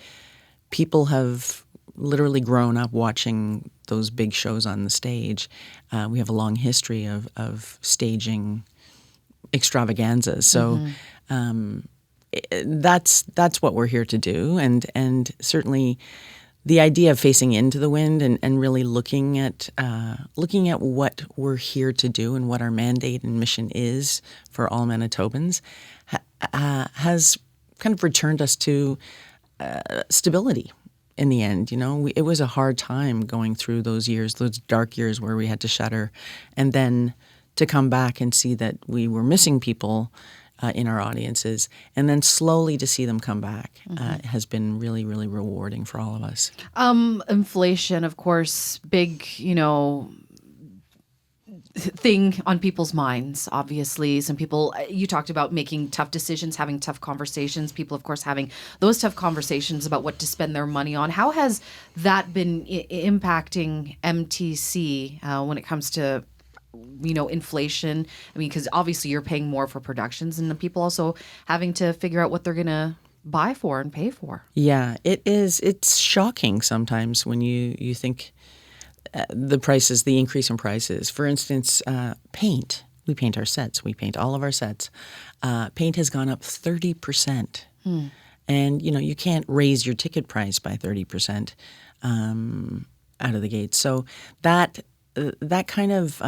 people have literally grown up watching those big shows on the stage. We have a long history of staging extravaganzas. So that's what we're here to do. And certainly the idea of facing into the wind and really looking at what we're here to do and what our mandate and mission is for all Manitobans has kind of returned us to stability. In the end, it was a hard time going through those years, those dark years where we had to shutter, and then to come back and see that we were missing people in our audiences, and then slowly to see them come back has been really, really rewarding for all of us. Inflation, of course, big, thing on people's minds. Obviously, some people, you talked about making tough decisions, having tough conversations, people of course having those tough conversations about what to spend their money on. How has that been impacting MTC when it comes to inflation? I mean, because obviously you're paying more for productions, and the people also having to figure out what they're gonna buy for and pay for. Yeah, it is. It's shocking sometimes when you think the prices, the increase in prices. For instance, paint. We paint our sets. We paint all of our sets. Paint has gone up 30%. And, you can't raise your ticket price by 30% out of the gate. So that kind of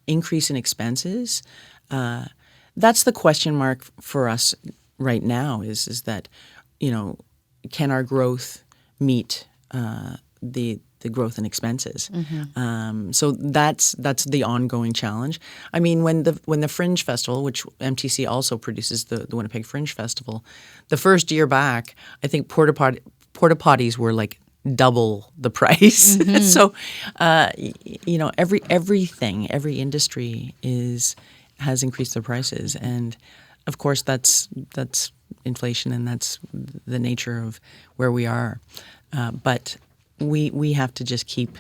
increase in expenses, that's the question mark for us right now is that, can our growth meet the growth in expenses. So that's the ongoing challenge. I mean, when the Fringe Festival, which MTC also produces, the Winnipeg Fringe Festival, the first year back, I think porta potties were like double the price. So every industry has increased their prices, and of course that's inflation, and that's the nature of where we are. But we have to just keep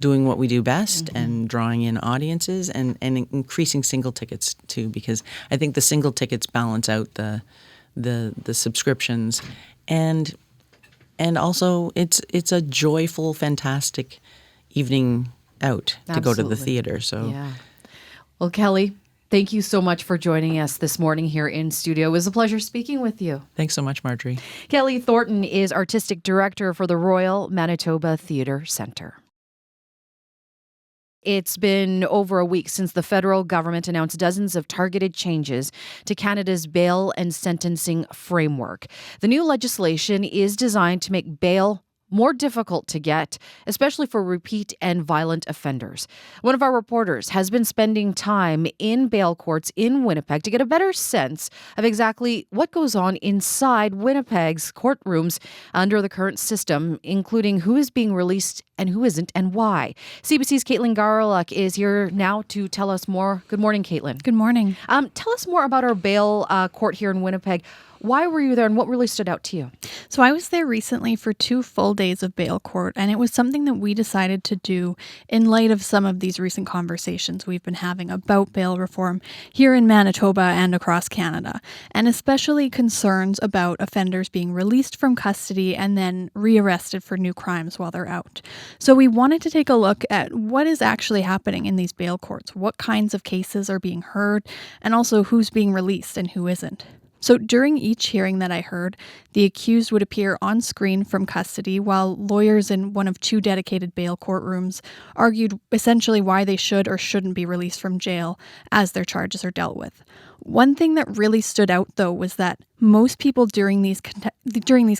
doing what we do best and drawing in audiences and increasing single tickets too, because I think the single tickets balance out the subscriptions, and also it's a joyful, fantastic evening out to go to the theater. So yeah. Well, Kelly, thank you so much for joining us this morning here in studio. It was a pleasure speaking with you. Thanks so much, Marjorie. Kelly Thornton is Artistic Director for the Royal Manitoba Theatre Centre. It's been over a week since the federal government announced dozens of targeted changes to Canada's bail and sentencing framework. The new legislation is designed to make bail more difficult to get, especially for repeat and violent offenders. One of our reporters has been spending time in bail courts in Winnipeg to get a better sense of exactly what goes on inside Winnipeg's courtrooms under the current system, including who is being released and who isn't, and why. CBC's Caitlyn Gowriluk is here now to tell us more. Good morning, Caitlyn. Good morning. Tell us more about our bail court here in Winnipeg. Why were you there, and what really stood out to you? So I was there recently for 2 full days of bail court, and it was something that we decided to do in light of some of these recent conversations we've been having about bail reform here in Manitoba and across Canada, and especially concerns about offenders being released from custody and then rearrested for new crimes while they're out. So we wanted to take a look at what is actually happening in these bail courts, what kinds of cases are being heard, and also who's being released and who isn't. So during each hearing that I heard, the accused would appear on screen from custody while lawyers in one of 2 dedicated bail courtrooms argued essentially why they should or shouldn't be released from jail as their charges are dealt with. One thing that really stood out, though, was that most people during these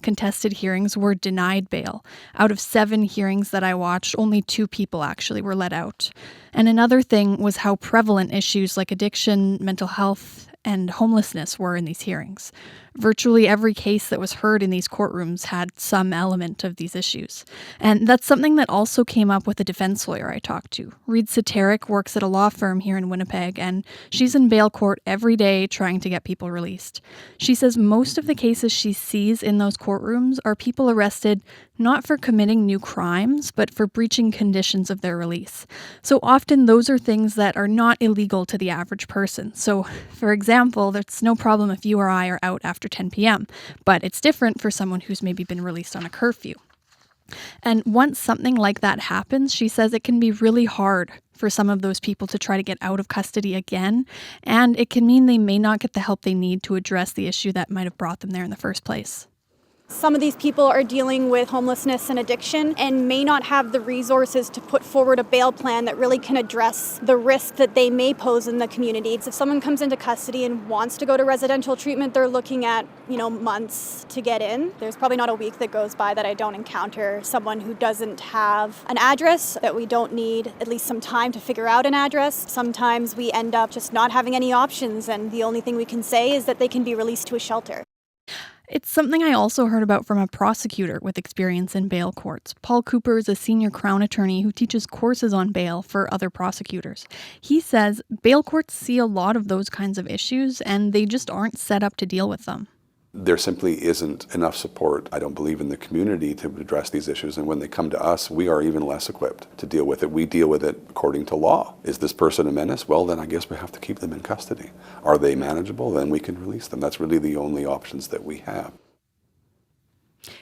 contested hearings were denied bail. Out of 7 hearings that I watched, only 2 people actually were let out. And another thing was how prevalent issues like addiction, mental health, and homelessness were in these hearings. Virtually every case that was heard in these courtrooms had some element of these issues. And that's something that also came up with a defense lawyer I talked to. Reed Saterick works at a law firm here in Winnipeg, and she's in bail court every day trying to get people released. She says most of the cases she sees in those courtrooms are people arrested not for committing new crimes, but for breaching conditions of their release. So often those are things that are not illegal to the average person. So, for example, there's no problem if you or I are out after 10 p.m., but it's different for someone who's maybe been released on a curfew. And once something like that happens, she says it can be really hard for some of those people to try to get out of custody again, and it can mean they may not get the help they need to address the issue that might have brought them there in the first place. Some of these people are dealing with homelessness and addiction and may not have the resources to put forward a bail plan that really can address the risk that they may pose in the community. If someone comes into custody and wants to go to residential treatment, they're looking at, months to get in. There's probably not a week that goes by that I don't encounter someone who doesn't have an address, that we don't need at least some time to figure out an address. Sometimes we end up just not having any options, and the only thing we can say is that they can be released to a shelter. It's something I also heard about from a prosecutor with experience in bail courts. Paul Cooper is a senior Crown attorney who teaches courses on bail for other prosecutors. He says bail courts see a lot of those kinds of issues, and they just aren't set up to deal with them. There simply isn't enough support, I don't believe, in the community to address these issues. And when they come to us, we are even less equipped to deal with it. We deal with it according to law. Is this person a menace? Well, then I guess we have to keep them in custody. Are they manageable? Then we can release them. That's really the only options that we have.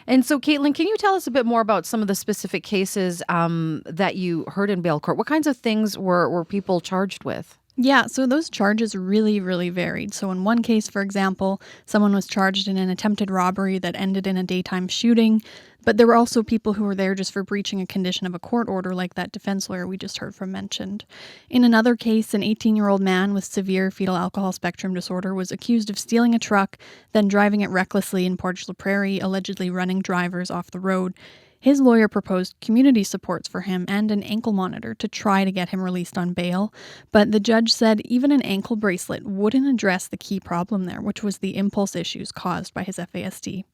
And so, Caitlyn, can you tell us a bit more about some of the specific cases that you heard in bail court? What kinds of things were people charged with? Yeah, so those charges really, really varied. So in one case, for example, someone was charged in an attempted robbery that ended in a daytime shooting, but there were also people who were there just for breaching a condition of a court order, like that defense lawyer we just heard from mentioned. In another case, an 18-year-old man with severe fetal alcohol spectrum disorder was accused of stealing a truck, then driving it recklessly in Portage la Prairie, allegedly running drivers off the road. His lawyer proposed community supports for him and an ankle monitor to try to get him released on bail, but the judge said even an ankle bracelet wouldn't address the key problem there, which was the impulse issues caused by his FASD.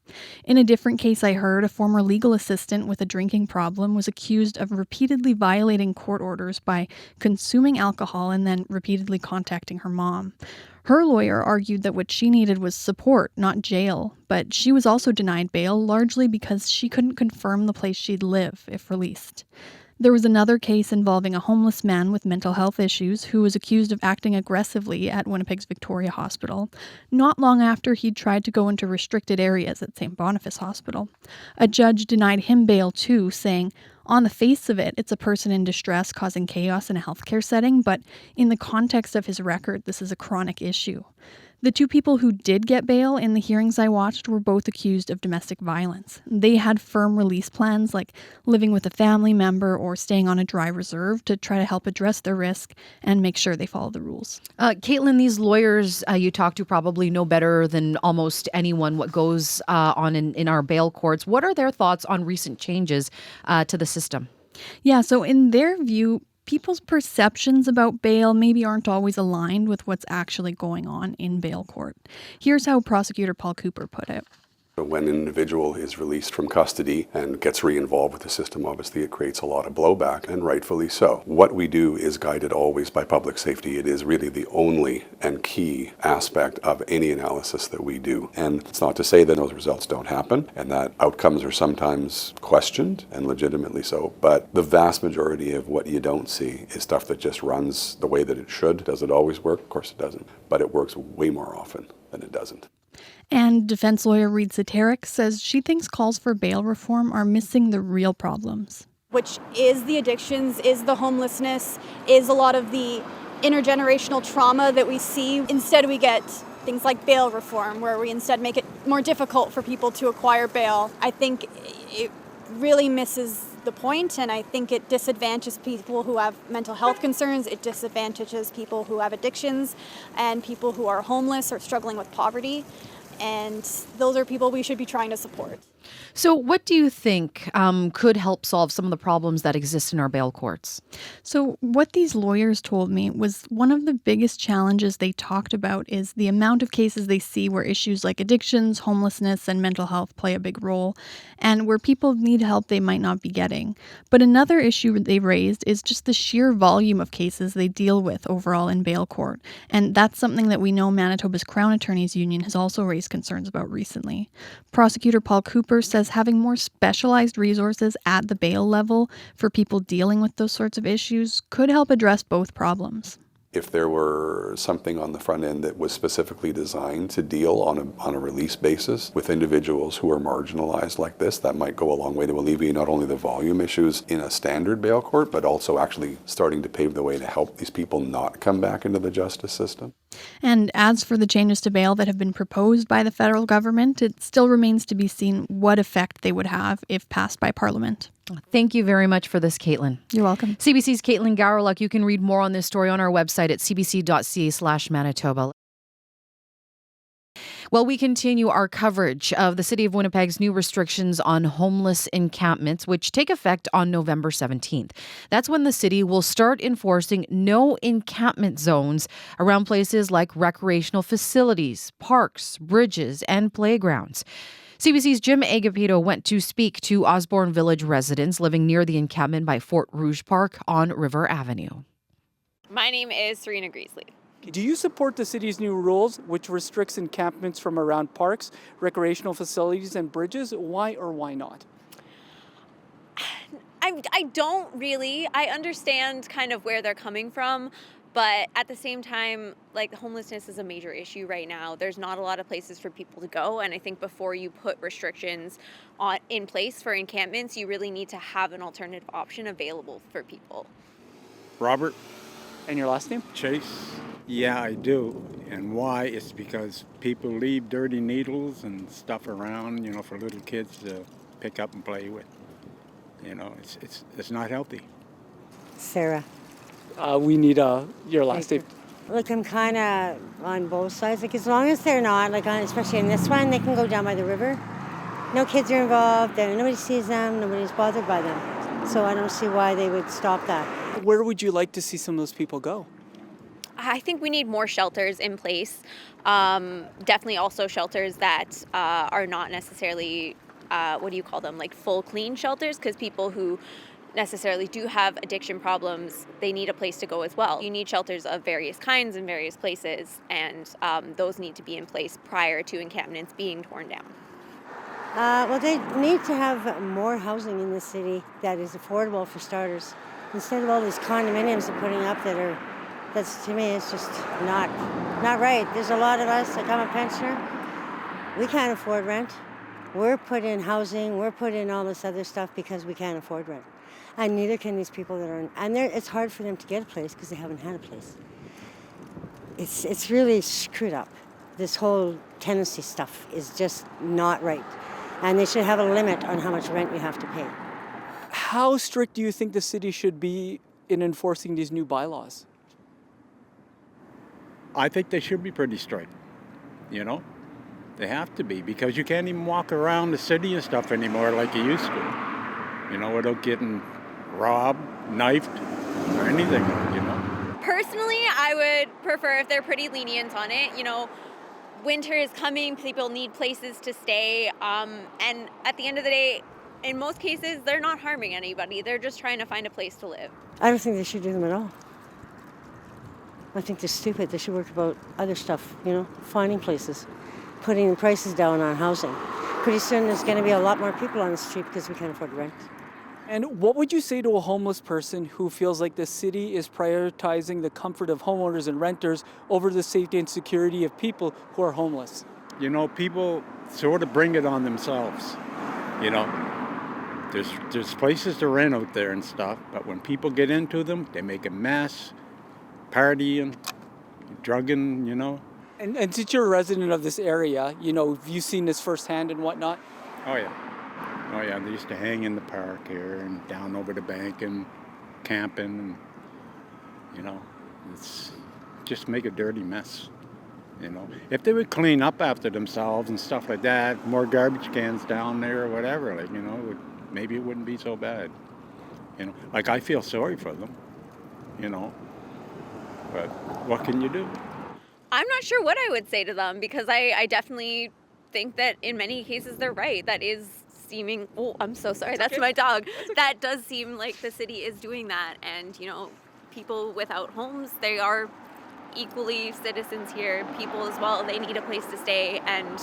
In a different case I heard, a former legal assistant with a drinking problem was accused of repeatedly violating court orders by consuming alcohol and then repeatedly contacting her mom. Her lawyer argued that what she needed was support, not jail, but she was also denied bail largely because she couldn't confirm the place she'd live if released. There was another case involving a homeless man with mental health issues who was accused of acting aggressively at Winnipeg's Victoria Hospital, not long after he'd tried to go into restricted areas at St. Boniface Hospital. A judge denied him bail too, saying, on the face of it, it's a person in distress causing chaos in a healthcare setting, but in the context of his record, this is a chronic issue. The 2 people who did get bail in the hearings I watched were both accused of domestic violence. They had firm release plans like living with a family member or staying on a dry reserve to try to help address their risk and make sure they follow the rules. Caitlyn, these lawyers you talk to probably know better than almost anyone what goes on in our bail courts. What are their thoughts on recent changes to the system? Yeah, so in their view, people's perceptions about bail maybe aren't always aligned with what's actually going on in bail court. Here's how prosecutor Paul Cooper put it. But when an individual is released from custody and gets re-involved with the system, obviously it creates a lot of blowback, and rightfully so. What we do is guided always by public safety. It is really the only and key aspect of any analysis that we do. And it's not to say that those results don't happen and that outcomes are sometimes questioned, and legitimately so, but the vast majority of what you don't see is stuff that just runs the way that it should. Does it always work? Of course it doesn't, but it works way more often than it doesn't. And defense lawyer Reed Saterick says she thinks calls for bail reform are missing the real problems. Which is the addictions, is the homelessness, is a lot of the intergenerational trauma that we see. Instead, we get things like bail reform, where we instead make it more difficult for people to acquire bail. I think it really misses the point, and I think it disadvantages people who have mental health concerns, it disadvantages people who have addictions, and people who are homeless or struggling with poverty. And those are people we should be trying to support. So what do you think could help solve some of the problems that exist in our bail courts? So what these lawyers told me was one of the biggest challenges they talked about is the amount of cases they see where issues like addictions, homelessness, and mental health play a big role, and where people need help they might not be getting. But another issue they raised is just the sheer volume of cases they deal with overall in bail court. And that's something that we know Manitoba's Crown Attorneys Union has also raised concerns about recently. Prosecutor Paul Cooper says having more specialized resources at the bail level for people dealing with those sorts of issues could help address both problems. If there were something on the front end that was specifically designed to deal on a release basis with individuals who are marginalized like this, that might go a long way to alleviate not only the volume issues in a standard bail court, but also actually starting to pave the way to help these people not come back into the justice system. And as for the changes to bail that have been proposed by the federal government, it still remains to be seen what effect they would have if passed by Parliament. Thank you very much for this, Caitlyn. You're welcome. CBC's Caitlyn Gowriluk. You can read more on this story on our website at cbc.ca/Manitoba. Well, we continue our coverage of the City of Winnipeg's new restrictions on homeless encampments, which take effect on November 17th. That's when the city will start enforcing no encampment zones around places like recreational facilities, parks, bridges, and playgrounds. CBC's Jim Agapito went to speak to Osborne Village residents living near the encampment by Fort Rouge Park on River Avenue. My name is Serena Greasley. Do you support the city's new rules, which restricts encampments from around parks, recreational facilities, and bridges? Why or why not? I don't really. I understand kind of where they're coming from, but at the same time, like, homelessness is a major issue right now. There's not a lot of places for people to go, and I think before you put restrictions in place for encampments, you really need to have an alternative option available for people. Robert. And your last name? Chase. Yeah, I do. And why? It's because people leave dirty needles and stuff around, for little kids to pick up and play with. It's not healthy. Sarah. We need your last name. Look, I'm kind of on both sides. Like, as long as they're not, especially in this one, they can go down by the river. No kids are involved, and nobody sees them, nobody's bothered by them. So I don't see why they would stop that. Where would you like to see some of those people go? I think we need more shelters in place. Definitely also shelters that are not necessarily, like full clean shelters, because people who necessarily do have addiction problems, they need a place to go as well. You need shelters of various kinds in various places, and those need to be in place prior to encampments being torn down. Well, they need to have more housing in the city that is affordable for starters. Instead of all these condominiums they're putting up that's to me, it's just not right. There's a lot of us, like I'm a pensioner, we can't afford rent. We're put in housing, we're put in all this other stuff because we can't afford rent. And neither can these people that are and it's hard for them to get a place because they haven't had a place. It's really screwed up. This whole tenancy stuff is just not right. And they should have a limit on how much rent you have to pay. How strict do you think the city should be in enforcing these new bylaws? I think they should be pretty strict, They have to be, because you can't even walk around the city and stuff anymore like you used to, without getting robbed, knifed, or anything, Personally, I would prefer if they're pretty lenient on it. winter is coming, people need places to stay, and at the end of the day, in most cases, they're not harming anybody. They're just trying to find a place to live. I don't think they should do them at all. I think they're stupid. They should work about other stuff, finding places, putting the prices down on housing. Pretty soon there's going to be a lot more people on the street because we can't afford rent. And what would you say to a homeless person who feels like the city is prioritizing the comfort of homeowners and renters over the safety and security of people who are homeless? People sort of bring it on themselves. There's places to rent out there and stuff, but when people get into them, they make a mess, partying, drugging, And since you're a resident of this area, have you seen this firsthand and whatnot? Oh yeah. They used to hang in the park here and down over the bank and camping, and it's just make a dirty mess. If they would clean up after themselves and stuff like that, more garbage cans down there or whatever, maybe it wouldn't be so bad. I feel sorry for them, but what can you do? I'm not sure what I would say to them because I definitely think that in many cases they're right. That is seeming, I'm so sorry, that's my dog. That does seem like the city is doing that. And, people without homes, they are equally citizens here, people as well. They need a place to stay. And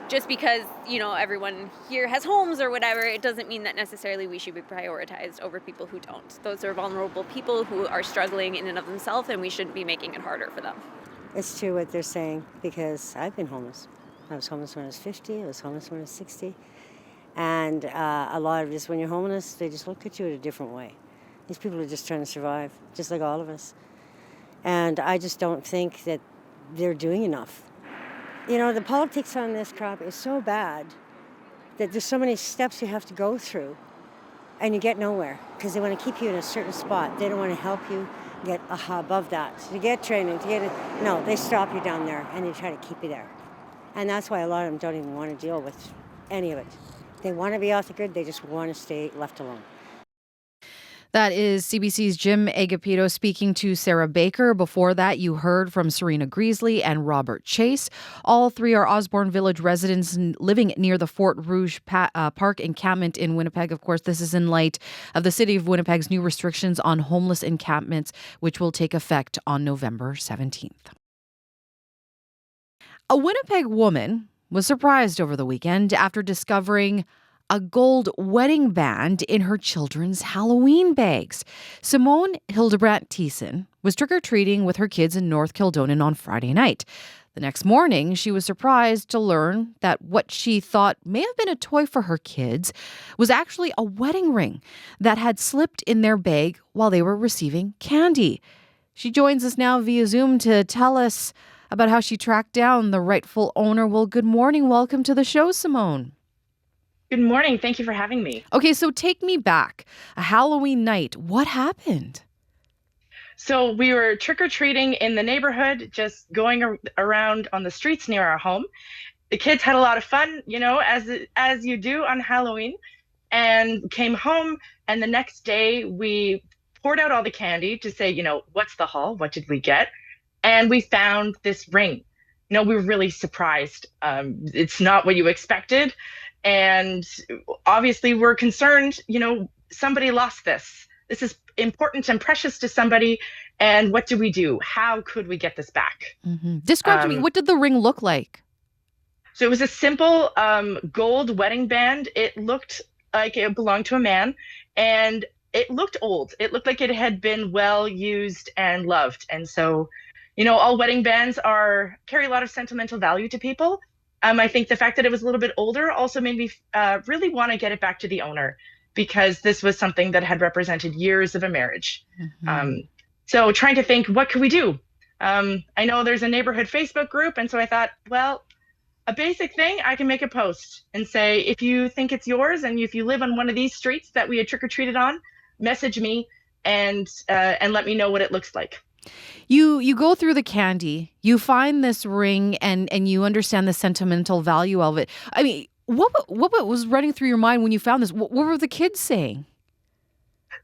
just because, everyone here has homes or whatever, it doesn't mean that necessarily we should be prioritized over people who don't. Those are vulnerable people who are struggling in and of themselves, and we shouldn't be making it harder for them. It's true what they're saying because I've been homeless. I was homeless when I was 50. I was homeless when I was 60. And a lot of this, when you're homeless, they just look at you in a different way. These people are just trying to survive, just like all of us. And I just don't think that they're doing enough. The politics on this crop is so bad that there's so many steps you have to go through and you get nowhere because they want to keep you in a certain spot. They don't want to help you get above that. To get training, no, they stop you down there and they try to keep you there. And that's why a lot of them don't even want to deal with any of it. They want to be off the grid, they just want to stay left alone. That is CBC's Jim Agapito speaking to Sarah Baker. Before that, you heard from Serena Greasley and Robert Chase. All three are Osborne Village residents living near the Fort Rouge Park encampment in Winnipeg. Of course, this is in light of the City of Winnipeg's new restrictions on homeless encampments, which will take effect on November 17th. A Winnipeg woman was surprised over the weekend after discovering a gold wedding band in her children's Halloween bags. Simone Hilderbrand-Thiessen was trick-or-treating with her kids in North Kildonan on Friday night. The next morning, she was surprised to learn that what she thought may have been a toy for her kids was actually a wedding ring that had slipped in their bag while they were receiving candy. She joins us now via Zoom to tell us about how she tracked down the rightful owner. Well, good morning. Welcome to the show, Simone. Good morning. Thank you for having me. Okay, so take me back. A Halloween night. What happened? So we were trick-or-treating in the neighborhood, just going around on the streets near our home. The kids had a lot of fun, as you do on Halloween, and came home. And the next day we poured out all the candy to say, what's the haul? What did we get? And we found this ring. We were really surprised. It's not what you expected. And obviously we're concerned, somebody lost this. This is important and precious to somebody. And what do we do? How could we get this back? Mm-hmm. Describe to me, what did the ring look like? So it was a simple gold wedding band. It looked like it belonged to a man, and it looked old. It looked like it had been well used and loved. And so, all wedding bands carry a lot of sentimental value to people. I think the fact that it was a little bit older also made me really want to get it back to the owner, because this was something that had represented years of a marriage. Mm-hmm. So trying to think, what could we do? I know there's a neighborhood Facebook group, and so I thought, well, a basic thing, I can make a post and say, if you think it's yours and if you live on one of these streets that we had trick-or-treated on, message me and let me know what it looks like. You go through the candy, you find this ring, and you understand the sentimental value of it. I mean, what was running through your mind when you found this? What were the kids saying?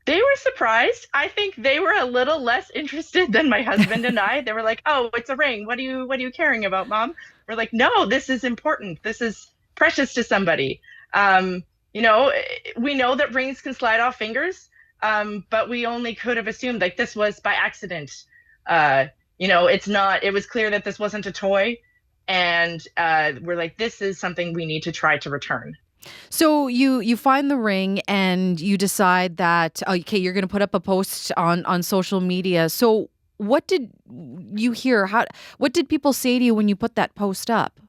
They were surprised. I think they were a little less interested than my husband and I. They were like, "Oh, it's a ring. What are you caring about, Mom?" We're like, "No, this is important. This is precious to somebody." Um, we know that rings can slide off fingers, but we only could have assumed like this was by accident. It's not. It was clear that this wasn't a toy, and we're like, "This is something we need to try to return." So you find the ring and you decide that, okay, you're going to put up a post on social media. So what did you hear? What did people say to you when you put that post up?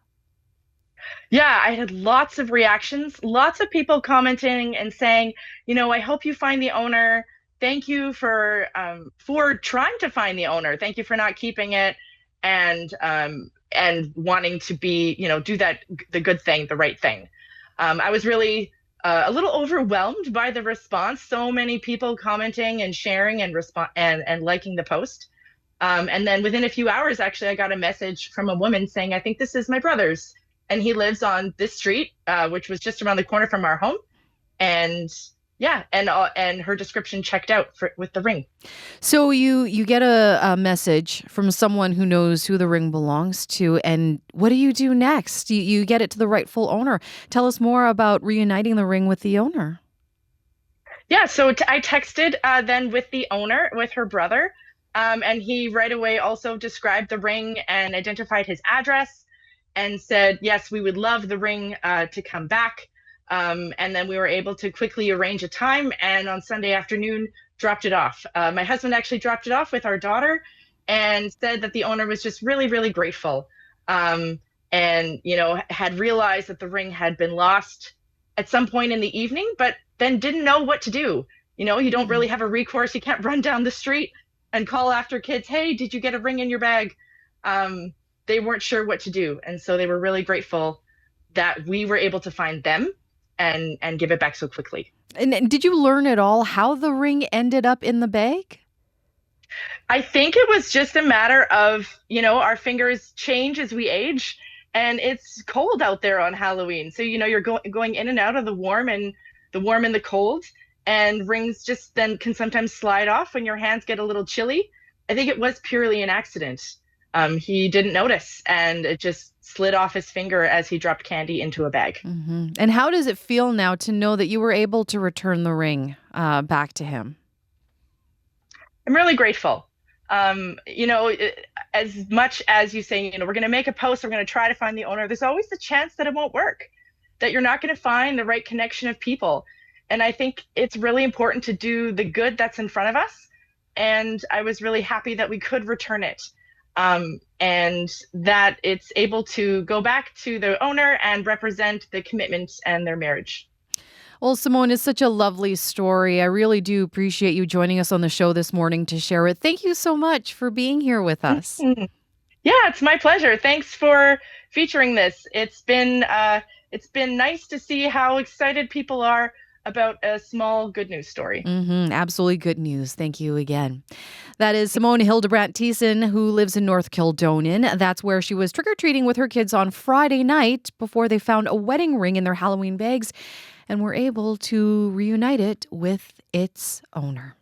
Yeah, I had lots of reactions, lots of people commenting and saying, I hope you find the owner. Thank you for trying to find the owner. Thank you for not keeping it, and wanting to do the good thing, the right thing. I was really a little overwhelmed by the response. So many people commenting and sharing and liking the post. And then within a few hours, actually, I got a message from a woman saying, "I think this is my brother's, and he lives on this street," which was just around the corner from our home. And yeah, and her description checked out with the ring. So you get a message from someone who knows who the ring belongs to, and what do you do next? You get it to the rightful owner. Tell us more about reuniting the ring with the owner. Yeah, so I texted then with the owner, with her brother, and he right away also described the ring and identified his address and said, yes, we would love the ring to come back. And then we were able to quickly arrange a time, and on Sunday afternoon dropped it off. My husband actually dropped it off with our daughter and said that the owner was just really, really grateful. And, had realized that the ring had been lost at some point in the evening, but then didn't know what to do. You don't really have a recourse. You can't run down the street and call after kids, "Hey, did you get a ring in your bag?" They weren't sure what to do. And so they were really grateful that we were able to find them and give it back so quickly. And did you learn at all how the ring ended up in the bag? I think it was just a matter of, our fingers change as we age, and it's cold out there on Halloween. So, you're going in and out of the warm and the cold, and rings just then can sometimes slide off when your hands get a little chilly. I think it was purely an accident. He didn't notice, and it just slid off his finger as he dropped candy into a bag. Mm-hmm. And how does it feel now to know that you were able to return the ring back to him? I'm really grateful. As much as you say, we're going to make a post, we're going to try to find the owner, there's always the chance that it won't work, that you're not going to find the right connection of people. And I think it's really important to do the good that's in front of us. And I was really happy that we could return it. And that it's able to go back to the owner and represent the commitment and their marriage. Well, Simone, it's such a lovely story. I really do appreciate you joining us on the show this morning to share it. Thank you so much for being here with us. Yeah, it's my pleasure. Thanks for featuring this. It's been nice to see how excited people are about a small good news story. Absolutely good news. Thank you again. That is Simone Hilderbrand-Thiessen, who lives in North Kildonan. That's where she was trick-or-treating with her kids on Friday night before they found a wedding ring in their Halloween bags and were able to reunite it with its owner.